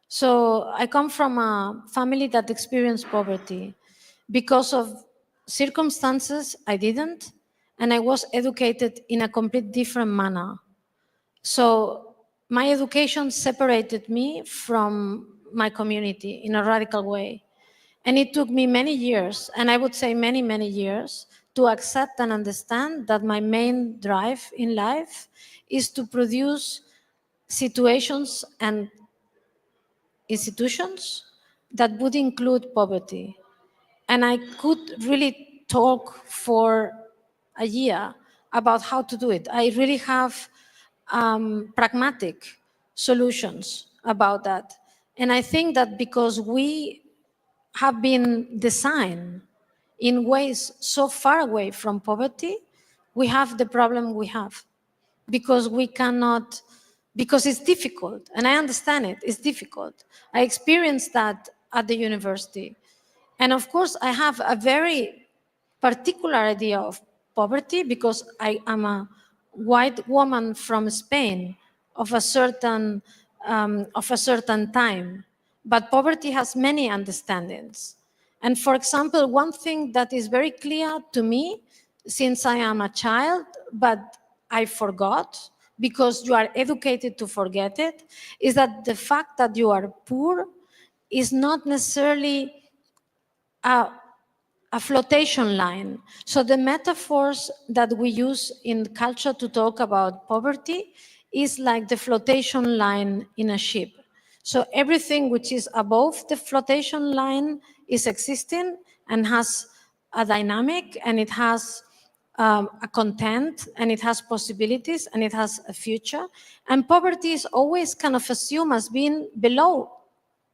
So I come from a family that experienced poverty. Because of circumstances, I didn't, and I was educated in a complete different manner. So my education separated me from my community in a radical way. And it took me many years, and I would say many, many years, to accept and understand that my main drive in life is to produce situations and institutions that would include poverty. And I could really talk for a year about how to do it. I really have pragmatic solutions about that. And I think that because we have been designed in ways so far away from poverty, we have the problem we have. Because we cannot, because it's difficult, and I understand it, it's difficult. I experienced that at the university. And of course, I have a very particular idea of poverty because I am a white woman from Spain of a certain time. But poverty has many understandings. And for example, one thing that is very clear to me, since I am a child, but I forgot, because you are educated to forget it, is that the fact that you are poor is not necessarily a flotation line. So the metaphors that we use in culture to talk about poverty is like the flotation line in a ship. So everything which is above the flotation line is existing and has a dynamic, and it has a content, and it has possibilities, and it has a future. And poverty is always kind of assumed as being below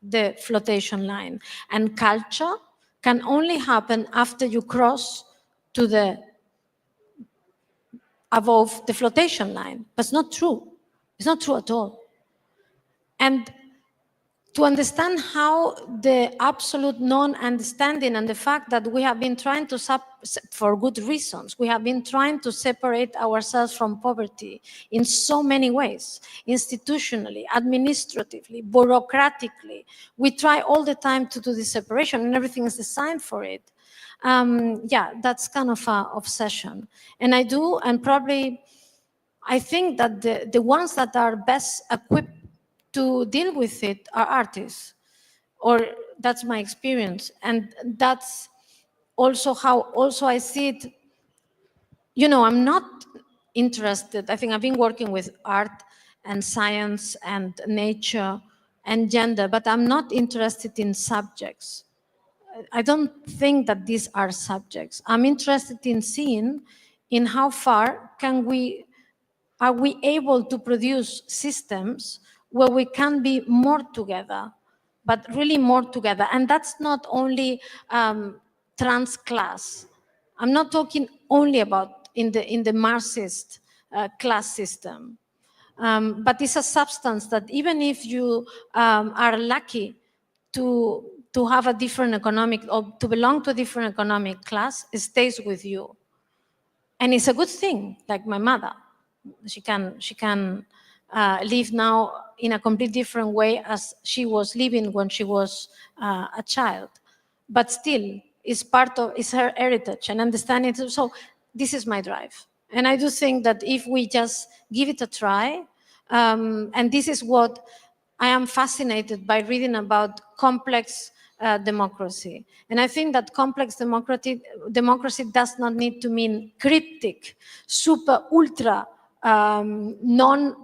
the flotation line. And culture can only happen after you cross to the above the flotation line. But it's not true. It's not true at all. And to understand how the absolute non-understanding and the fact that we have been trying to, for good reasons, we have been trying to separate ourselves from poverty in so many ways, institutionally, administratively, bureaucratically. We try all the time to do this separation, and everything is designed for it. Yeah, that's kind of an obsession. And I do, and probably, I think that the ones that are best equipped to deal with it are artists, or that's my experience. And that's also how I see it. You know, I'm not interested, I think I've been working with art and science and nature and gender, but I'm not interested in subjects. I don't think that these are subjects. I'm interested in seeing in how far are we able to produce systems where we can be more together, but really more together. And that's not only trans class. I'm not talking only about in the Marxist class system, but it's a substance that even if you are lucky to have a different economic, or to belong to a different economic class, it stays with you. And it's a good thing, like my mother. She can live now in a completely different way as she was living when she was a child. But still, it's her heritage and understanding. So this is my drive. And I do think that if we just give it a try, and this is what I am fascinated by reading about complex democracy. And I think that complex democracy does not need to mean cryptic, super, ultra, non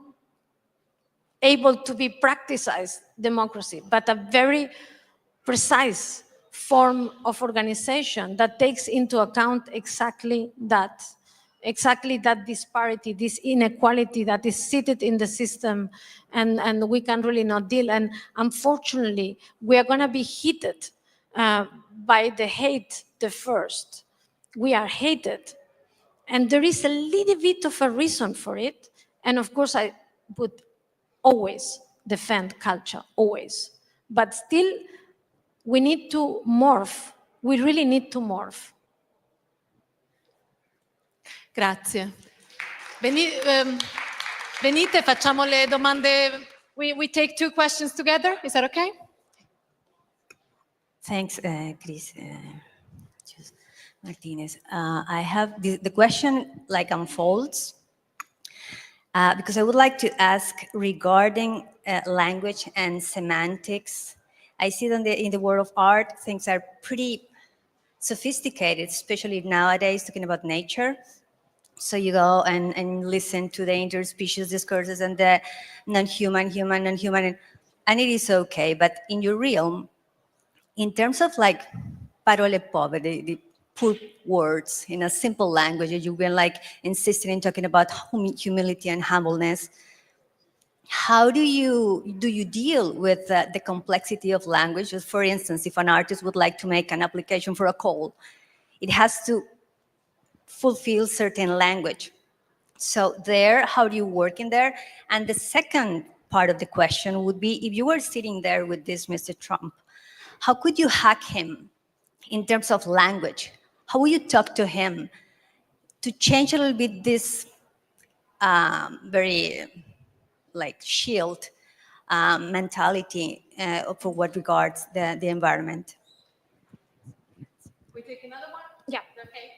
able to be practiced democracy, but a very precise form of organization that takes into account exactly that disparity, this inequality that is seated in the system, and we can really not deal. And unfortunately, we are going to be heated by the hate the first. We are hated. And there is a little bit of a reason for it. And of course, I would always defend culture, always. But still, we need to morph. We really need to morph. Grazie. Venite, facciamo le domande. We take two questions together. Is that okay? Thanks, Chris Martínez. I have the question like unfolds because I would like to ask regarding language and semantics. I see that in the world of art, things are pretty sophisticated, especially nowadays, talking about nature. So you go and listen to the interspecies discourses and the non-human, human, non-human, and it is okay. But in your realm, in terms of like parole povere, the poor words in a simple language, you've been like insisting in talking about humility and humbleness. How do you deal with the complexity of language? Just for instance, if an artist would like to make an application for a call, it has to fulfill certain language. So there, how do you work in there? And the second part of the question would be, if you were sitting there with this Mr. Trump, how could you hack him in terms of language? How would you talk to him to change a little bit this very like shield mentality for what regards the environment? We take another one? Yeah. Okay.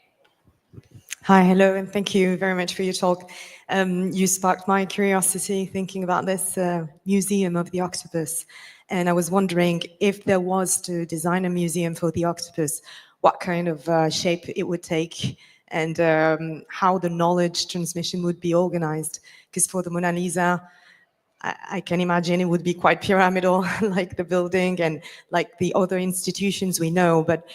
Hi, hello, and thank you very much for your talk. You sparked my curiosity thinking about this museum of the octopus. And I was wondering if there was to design a museum for the octopus, what kind of shape it would take and how the knowledge transmission would be organized. Because for the Mona Lisa, I can imagine it would be quite pyramidal, like the building and like the other institutions we know. But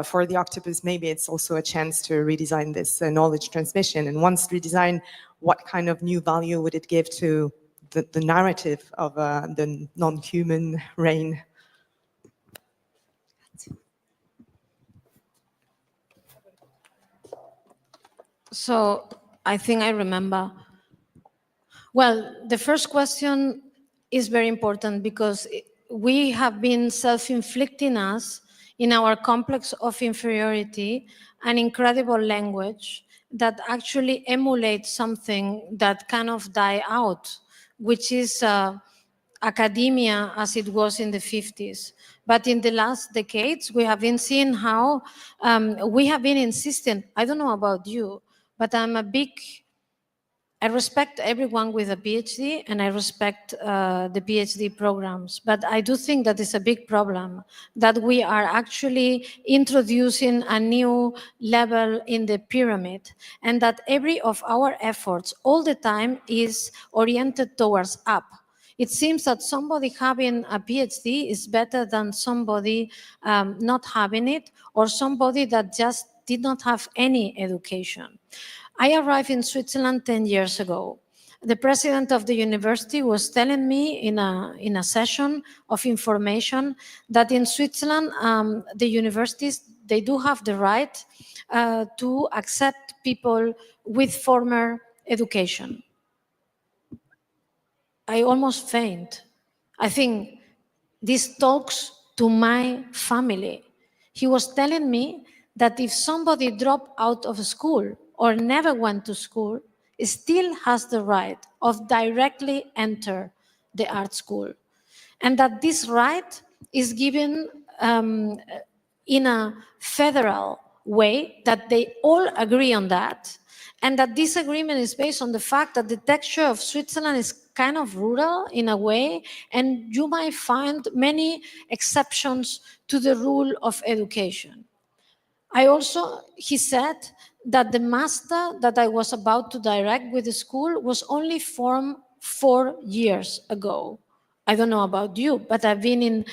for the octopus, maybe it's also a chance to redesign this knowledge transmission. And once redesigned, what kind of new value would it give to the narrative of the non-human reign? So I think I remember. Well, the first question is very important because we have been self-inflicting us in our complex of inferiority an incredible language that actually emulates something that kind of died out, which is academia as it was in the 50s. But in the last decades, we have been seeing how we have been insisting, I don't know about you, but I respect everyone with a PhD and I respect the PhD programs, but I do think that it's a big problem that we are actually introducing a new level in the pyramid and that every of our efforts all the time is oriented towards up. It seems that somebody having a PhD is better than somebody not having it or somebody that just did not have any education. I arrived in Switzerland 10 years ago. the president of the university was telling me in a session of information that in Switzerland, the universities, they do have the right to accept people with former education. I almost faint. I think this talks to my family. He was telling me that if somebody dropped out of school or never went to school, still has the right of directly enter the art school. And that this right is given in a federal way, that they all agree on that, and that this agreement is based on the fact that the texture of Switzerland is kind of rural in a way, and you might find many exceptions to the rule of education. He said that the master that I was about to direct with the school was only formed 4 years ago. I don't know about you, but I've been in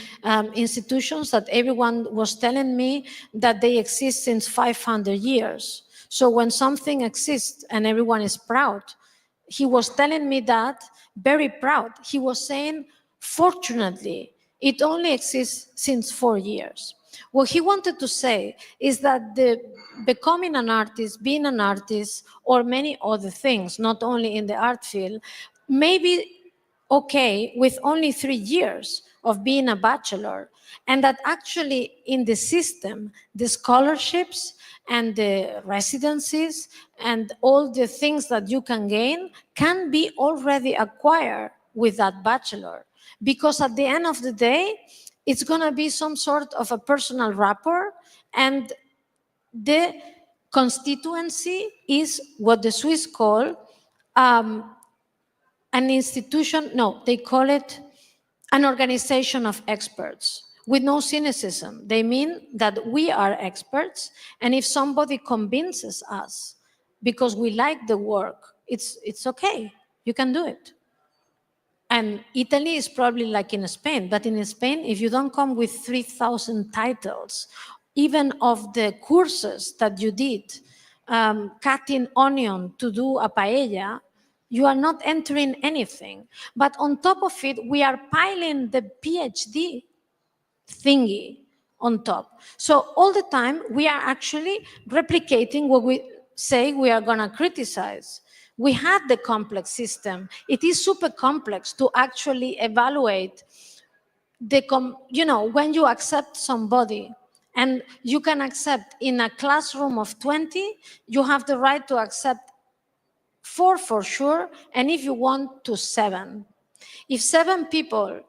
institutions that everyone was telling me that they exist since 500 years. So when something exists and everyone is proud, he was telling me that, very proud. He was saying, fortunately, it only exists since 4 years. What he wanted to say is that becoming an artist, being an artist, or many other things, not only in the art field, may be okay with only 3 years of being a bachelor, and that actually in the system, the scholarships and the residencies and all the things that you can gain can be already acquired with that bachelor. Because at the end of the day, it's going to be some sort of a personal rapport, and the constituency is what the Swiss call an institution, no, they call it an organization of experts with no cynicism. They mean that we are experts, and if somebody convinces us because we like the work, it's okay, you can do it. And Italy is probably like in Spain, but in Spain, if you don't come with 3,000 titles, even of the courses that you did, cutting onion to do a paella, you are not entering anything. But on top of it, we are piling the PhD thingy on top. So all the time, we are actually replicating what we say we are going to criticize. We had the complex system. It is super complex to actually evaluate when you accept somebody, and you can accept in a classroom of 20, you have the right to accept 4 for sure, and if you want to 7. If 7 people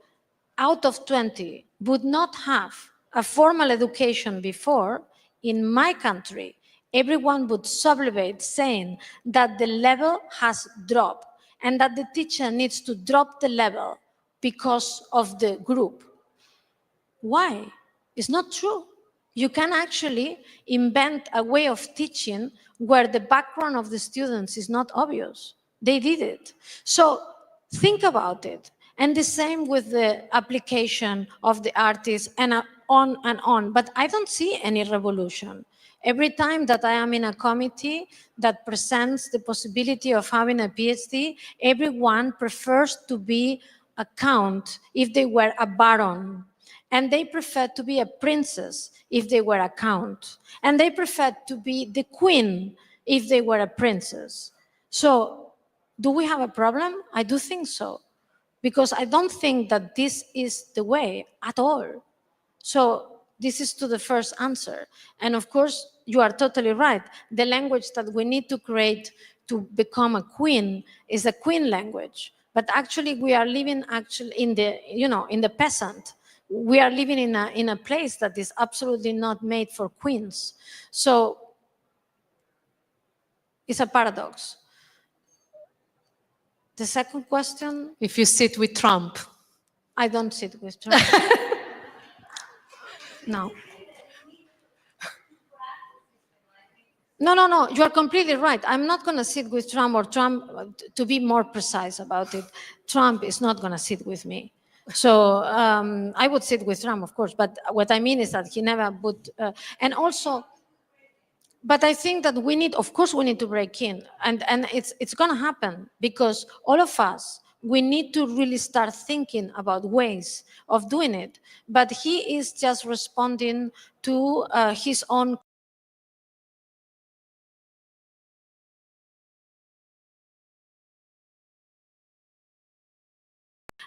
out of 20 would not have a formal education before, in my country, everyone would sublimate saying that the level has dropped and that the teacher needs to drop the level because of the group. Why? It's not true. You can actually invent a way of teaching where the background of the students is not obvious. They did it. So think about it. And the same with the application of the artists and on and on. But I don't see any revolution. Every time that I am in a committee that presents the possibility of having a PhD, everyone prefers to be a count if they were a baron. And they prefer to be a princess if they were a count. And they prefer to be the queen if they were a princess. So, do we have a problem? I do think so. Because I don't think that this is the way at all. So, this is to the first answer. And of course, you are totally right. The language that we need to create to become a queen is a queen language. But actually, we are living in the peasant. We are living in a place that is absolutely not made for queens. So it's a paradox. The second question? If you sit with Trump. I don't sit with Trump. No. No, you are completely right. I'm not going to sit with Trump, or Trump, to be more precise about it, Trump is not going to sit with me. So I would sit with Trump, of course, but what I mean is that he never would. And also, But I think that we need, of course, we need to break in, and it's going to happen because all of us, we need to really start thinking about ways of doing it. But he is just responding to his own.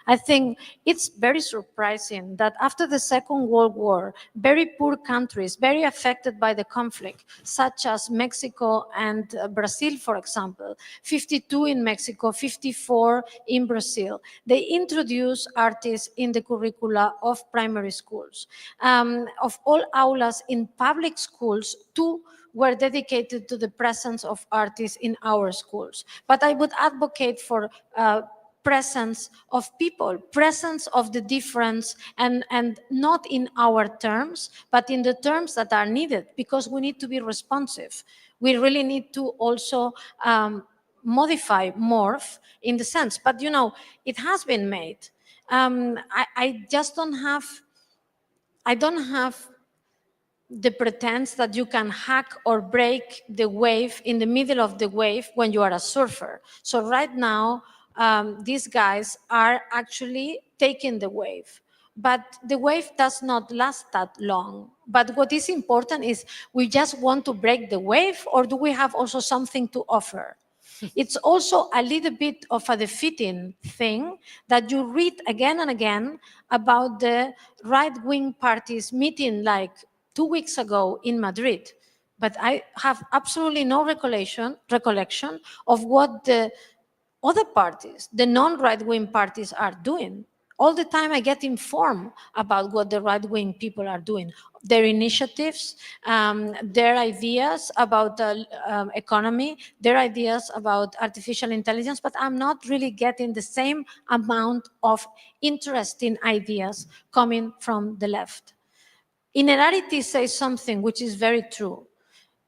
I think it's very surprising that after the Second World War, very poor countries, very affected by the conflict, such as Mexico and Brazil, for example, 52 in Mexico, 54 in Brazil, they introduced artists in the curricula of primary schools. Of all aulas in public schools, 2 were dedicated to the presence of artists in our schools. But I would advocate for presence of people, presence of the difference, and not in our terms, but in the terms that are needed, because we need to be responsive. We really need to also modify, morph in the sense, but you know, it has been made. I just don't have, the pretense that you can hack or break the wave in the middle of the wave when you are a surfer. So right now, these guys are actually taking the wave. But the wave does not last that long. But what is important is, we just want to break the wave, or do we have also something to offer? It's also a little bit of a defeating thing that you read again and again about the right-wing parties meeting like 2 weeks ago in Madrid. But I have absolutely no recollection of what the other parties, the non-right-wing parties, are doing. All the time I get informed about what the right-wing people are doing, their initiatives, their ideas about the economy, their ideas about artificial intelligence, but I'm not really getting the same amount of interesting ideas coming from the left. Inerarity says something which is very true.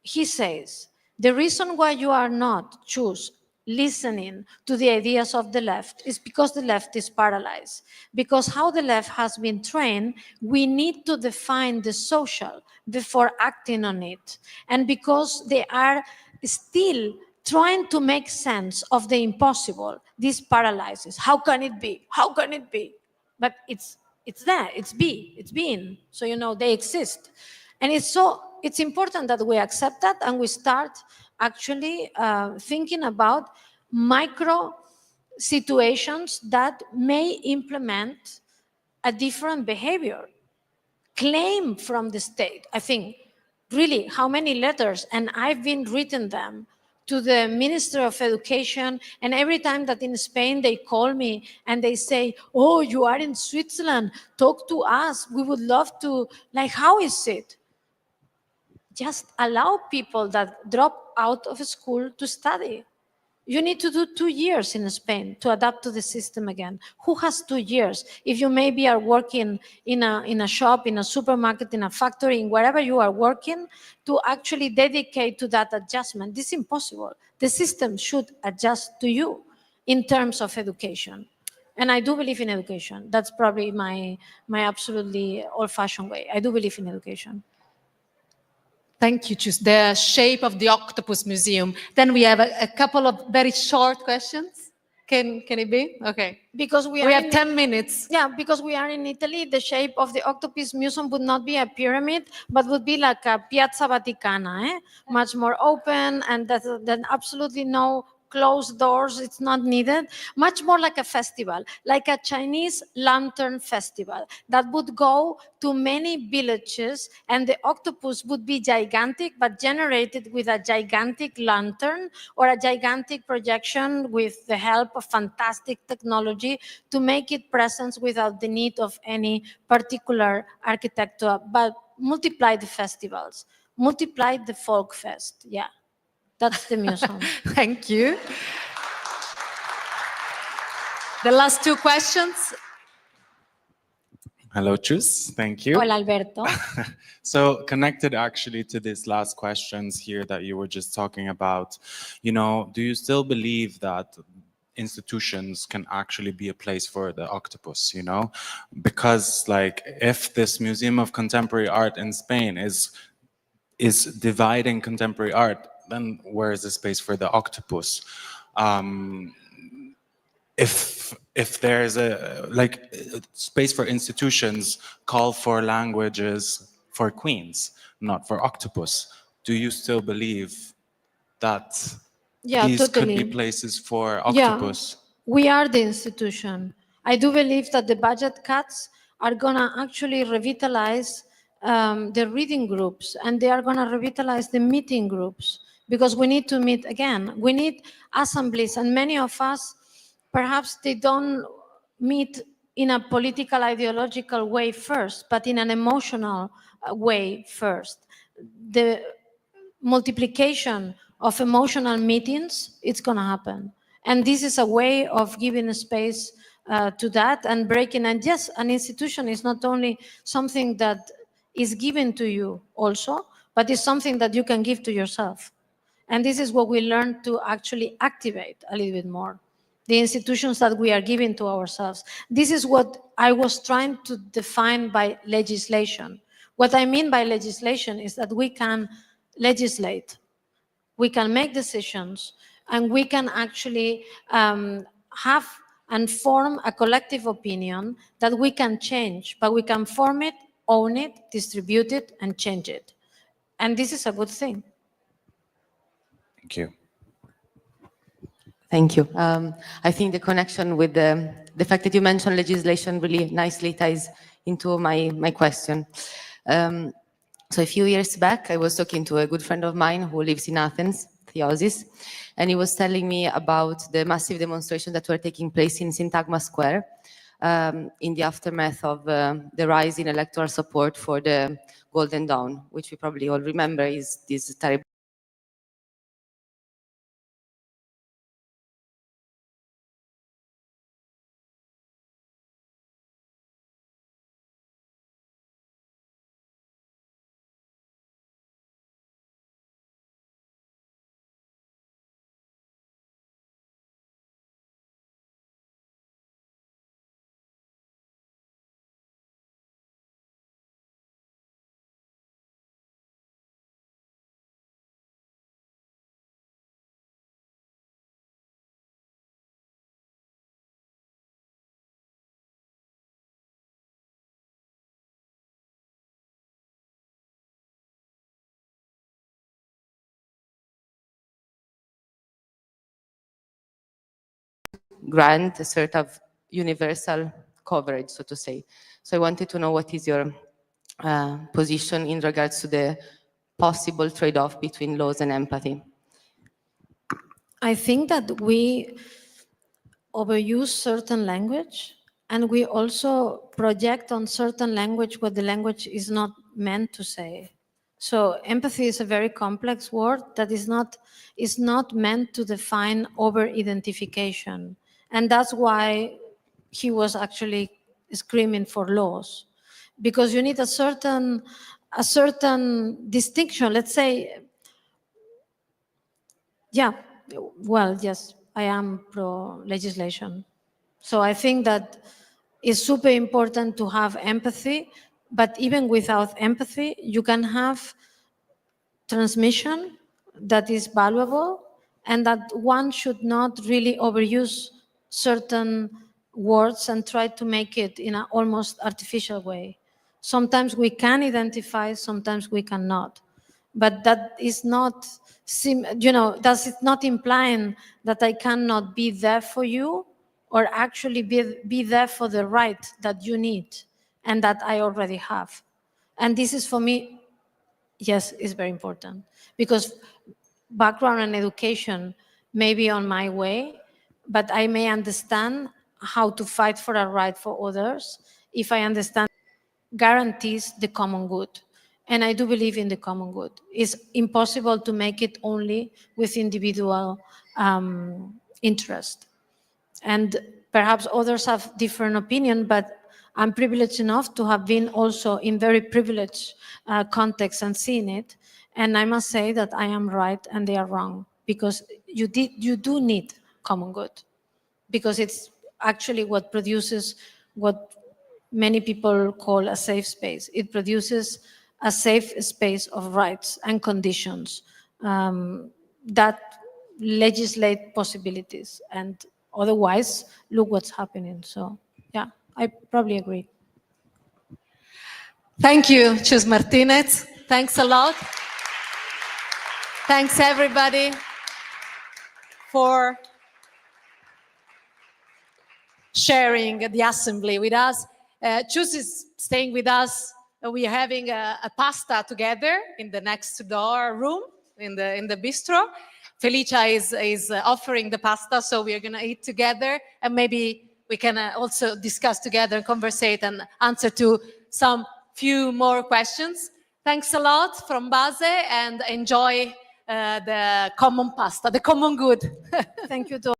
He says, the reason why you are not, Chus, listening to the ideas of the left is because the left is paralyzed. Because how the left has been trained, we need to define the social before acting on it. And because they are still trying to make sense of the impossible, this paralyzes. How can it be? How can it be? But it's there, it's being. So, you know, they exist. And it's important that we accept that and we start actually thinking about micro situations that may implement a different behavior. Claim from the state. I think, really, how many letters, and I've been written them, to the Minister of Education, and every time that in Spain they call me and they say, oh, you are in Switzerland, talk to us, we would love to, like, how is it? Just allow people that drop out of school to study. You need to do 2 years in Spain to adapt to the system again. Who has 2 years? If you maybe are working in a shop, in a supermarket, in a factory, in wherever you are working, to actually dedicate to that adjustment, this is impossible. The system should adjust to you in terms of education. And I do believe in education. That's probably my absolutely old-fashioned way. I do believe in education. Thank you, Chus. The shape of the octopus museum. Then we have a couple of very short questions. Can it be? Okay. Because we have 10 minutes. Yeah, because we are in Italy, the shape of the octopus museum would not be a pyramid, but would be like a Piazza Vaticana, much more open, and then absolutely no closed doors, it's not needed. Much more like a festival, like a Chinese lantern festival that would go to many villages, and the octopus would be gigantic, but generated with a gigantic lantern or a gigantic projection with the help of fantastic technology to make it present without the need of any particular architecture, but multiply the festivals, multiply the folk fest, yeah. That's the museum. Thank you. The last 2 questions. Hello, Chus. Thank you. Hola, Alberto. So connected actually to these last questions here that you were just talking about, you know, do you still believe that institutions can actually be a place for the octopus, you know? Because like if this Museum of Contemporary Art in Spain is is dividing contemporary art, then where is the space for the octopus? If there's a space for institutions, call for languages for queens, not for octopus, do you still believe that these could be places for octopus? Yeah, we are the institution. I do believe that the budget cuts are gonna actually revitalize the reading groups, and they are gonna revitalize the meeting groups, because we need to meet again. We need assemblies, and many of us, perhaps they don't meet in a political, ideological way first, but in an emotional way first. The multiplication of emotional meetings, it's going to happen. And this is a way of giving a space to that and breaking. And yes, an institution is not only something that is given to you also, but it's something that you can give to yourself. And this is what we learn to actually activate a little bit more. The institutions that we are giving to ourselves. This is what I was trying to define by legislation. What I mean by legislation is that we can legislate, we can make decisions, and we can actually have and form a collective opinion that we can change, but we can form it, own it, distribute it, and change it. And this is a good thing. Thank you. Thank you. I think the connection with the fact that you mentioned legislation really nicely ties into my question. So a few years back, I was talking to a good friend of mine who lives in Athens, Theosis, and he was telling me about the massive demonstrations that were taking place in Syntagma Square in the aftermath of the rise in electoral support for the Golden Dawn, which we probably all remember is this terrible grant a sort of universal coverage, so to say. So I wanted to know what is your position in regards to the possible trade-off between laws and empathy. I think that we overuse certain language, and we also project on certain language what the language is not meant to say. So empathy is a very complex word that is not meant to define over-identification. And that's why he was actually screaming for laws, because you need a certain distinction. Let's say, yeah, well, yes, I am pro legislation. So I think that it's super important to have empathy, but even without empathy, you can have transmission that is valuable, and that one should not really overuse certain words and try to make it in an almost artificial way. Sometimes we can identify, sometimes we cannot. But that is not, does it not implying that I cannot be there for you, or actually be there for the right that you need and that I already have? And this is, for me, yes, it's very important, because background and education may be on my way, but I may understand how to fight for a right for others if I understand guarantees the common good. And I do believe in the common good. It's impossible to make it only with individual interest. And perhaps others have different opinion, but I'm privileged enough to have been also in very privileged context and seen it. And I must say that I am right and they are wrong, because you do need common good, because it's actually what produces what many people call a safe space. It produces a safe space of rights and conditions that legislate possibilities. And otherwise, look what's happening. So yeah, I probably agree. Thank you, Chus Martínez. Thanks a lot. Thanks everybody for sharing the assembly with us. Chus is staying with us. We are having a pasta together in the next door room in the bistro. Felicia is offering the pasta, so we are going to eat together, and maybe we can also discuss together, conversate, and answer to some few more questions. Thanks a lot from BASE, and enjoy the common pasta, the common good. Thank you to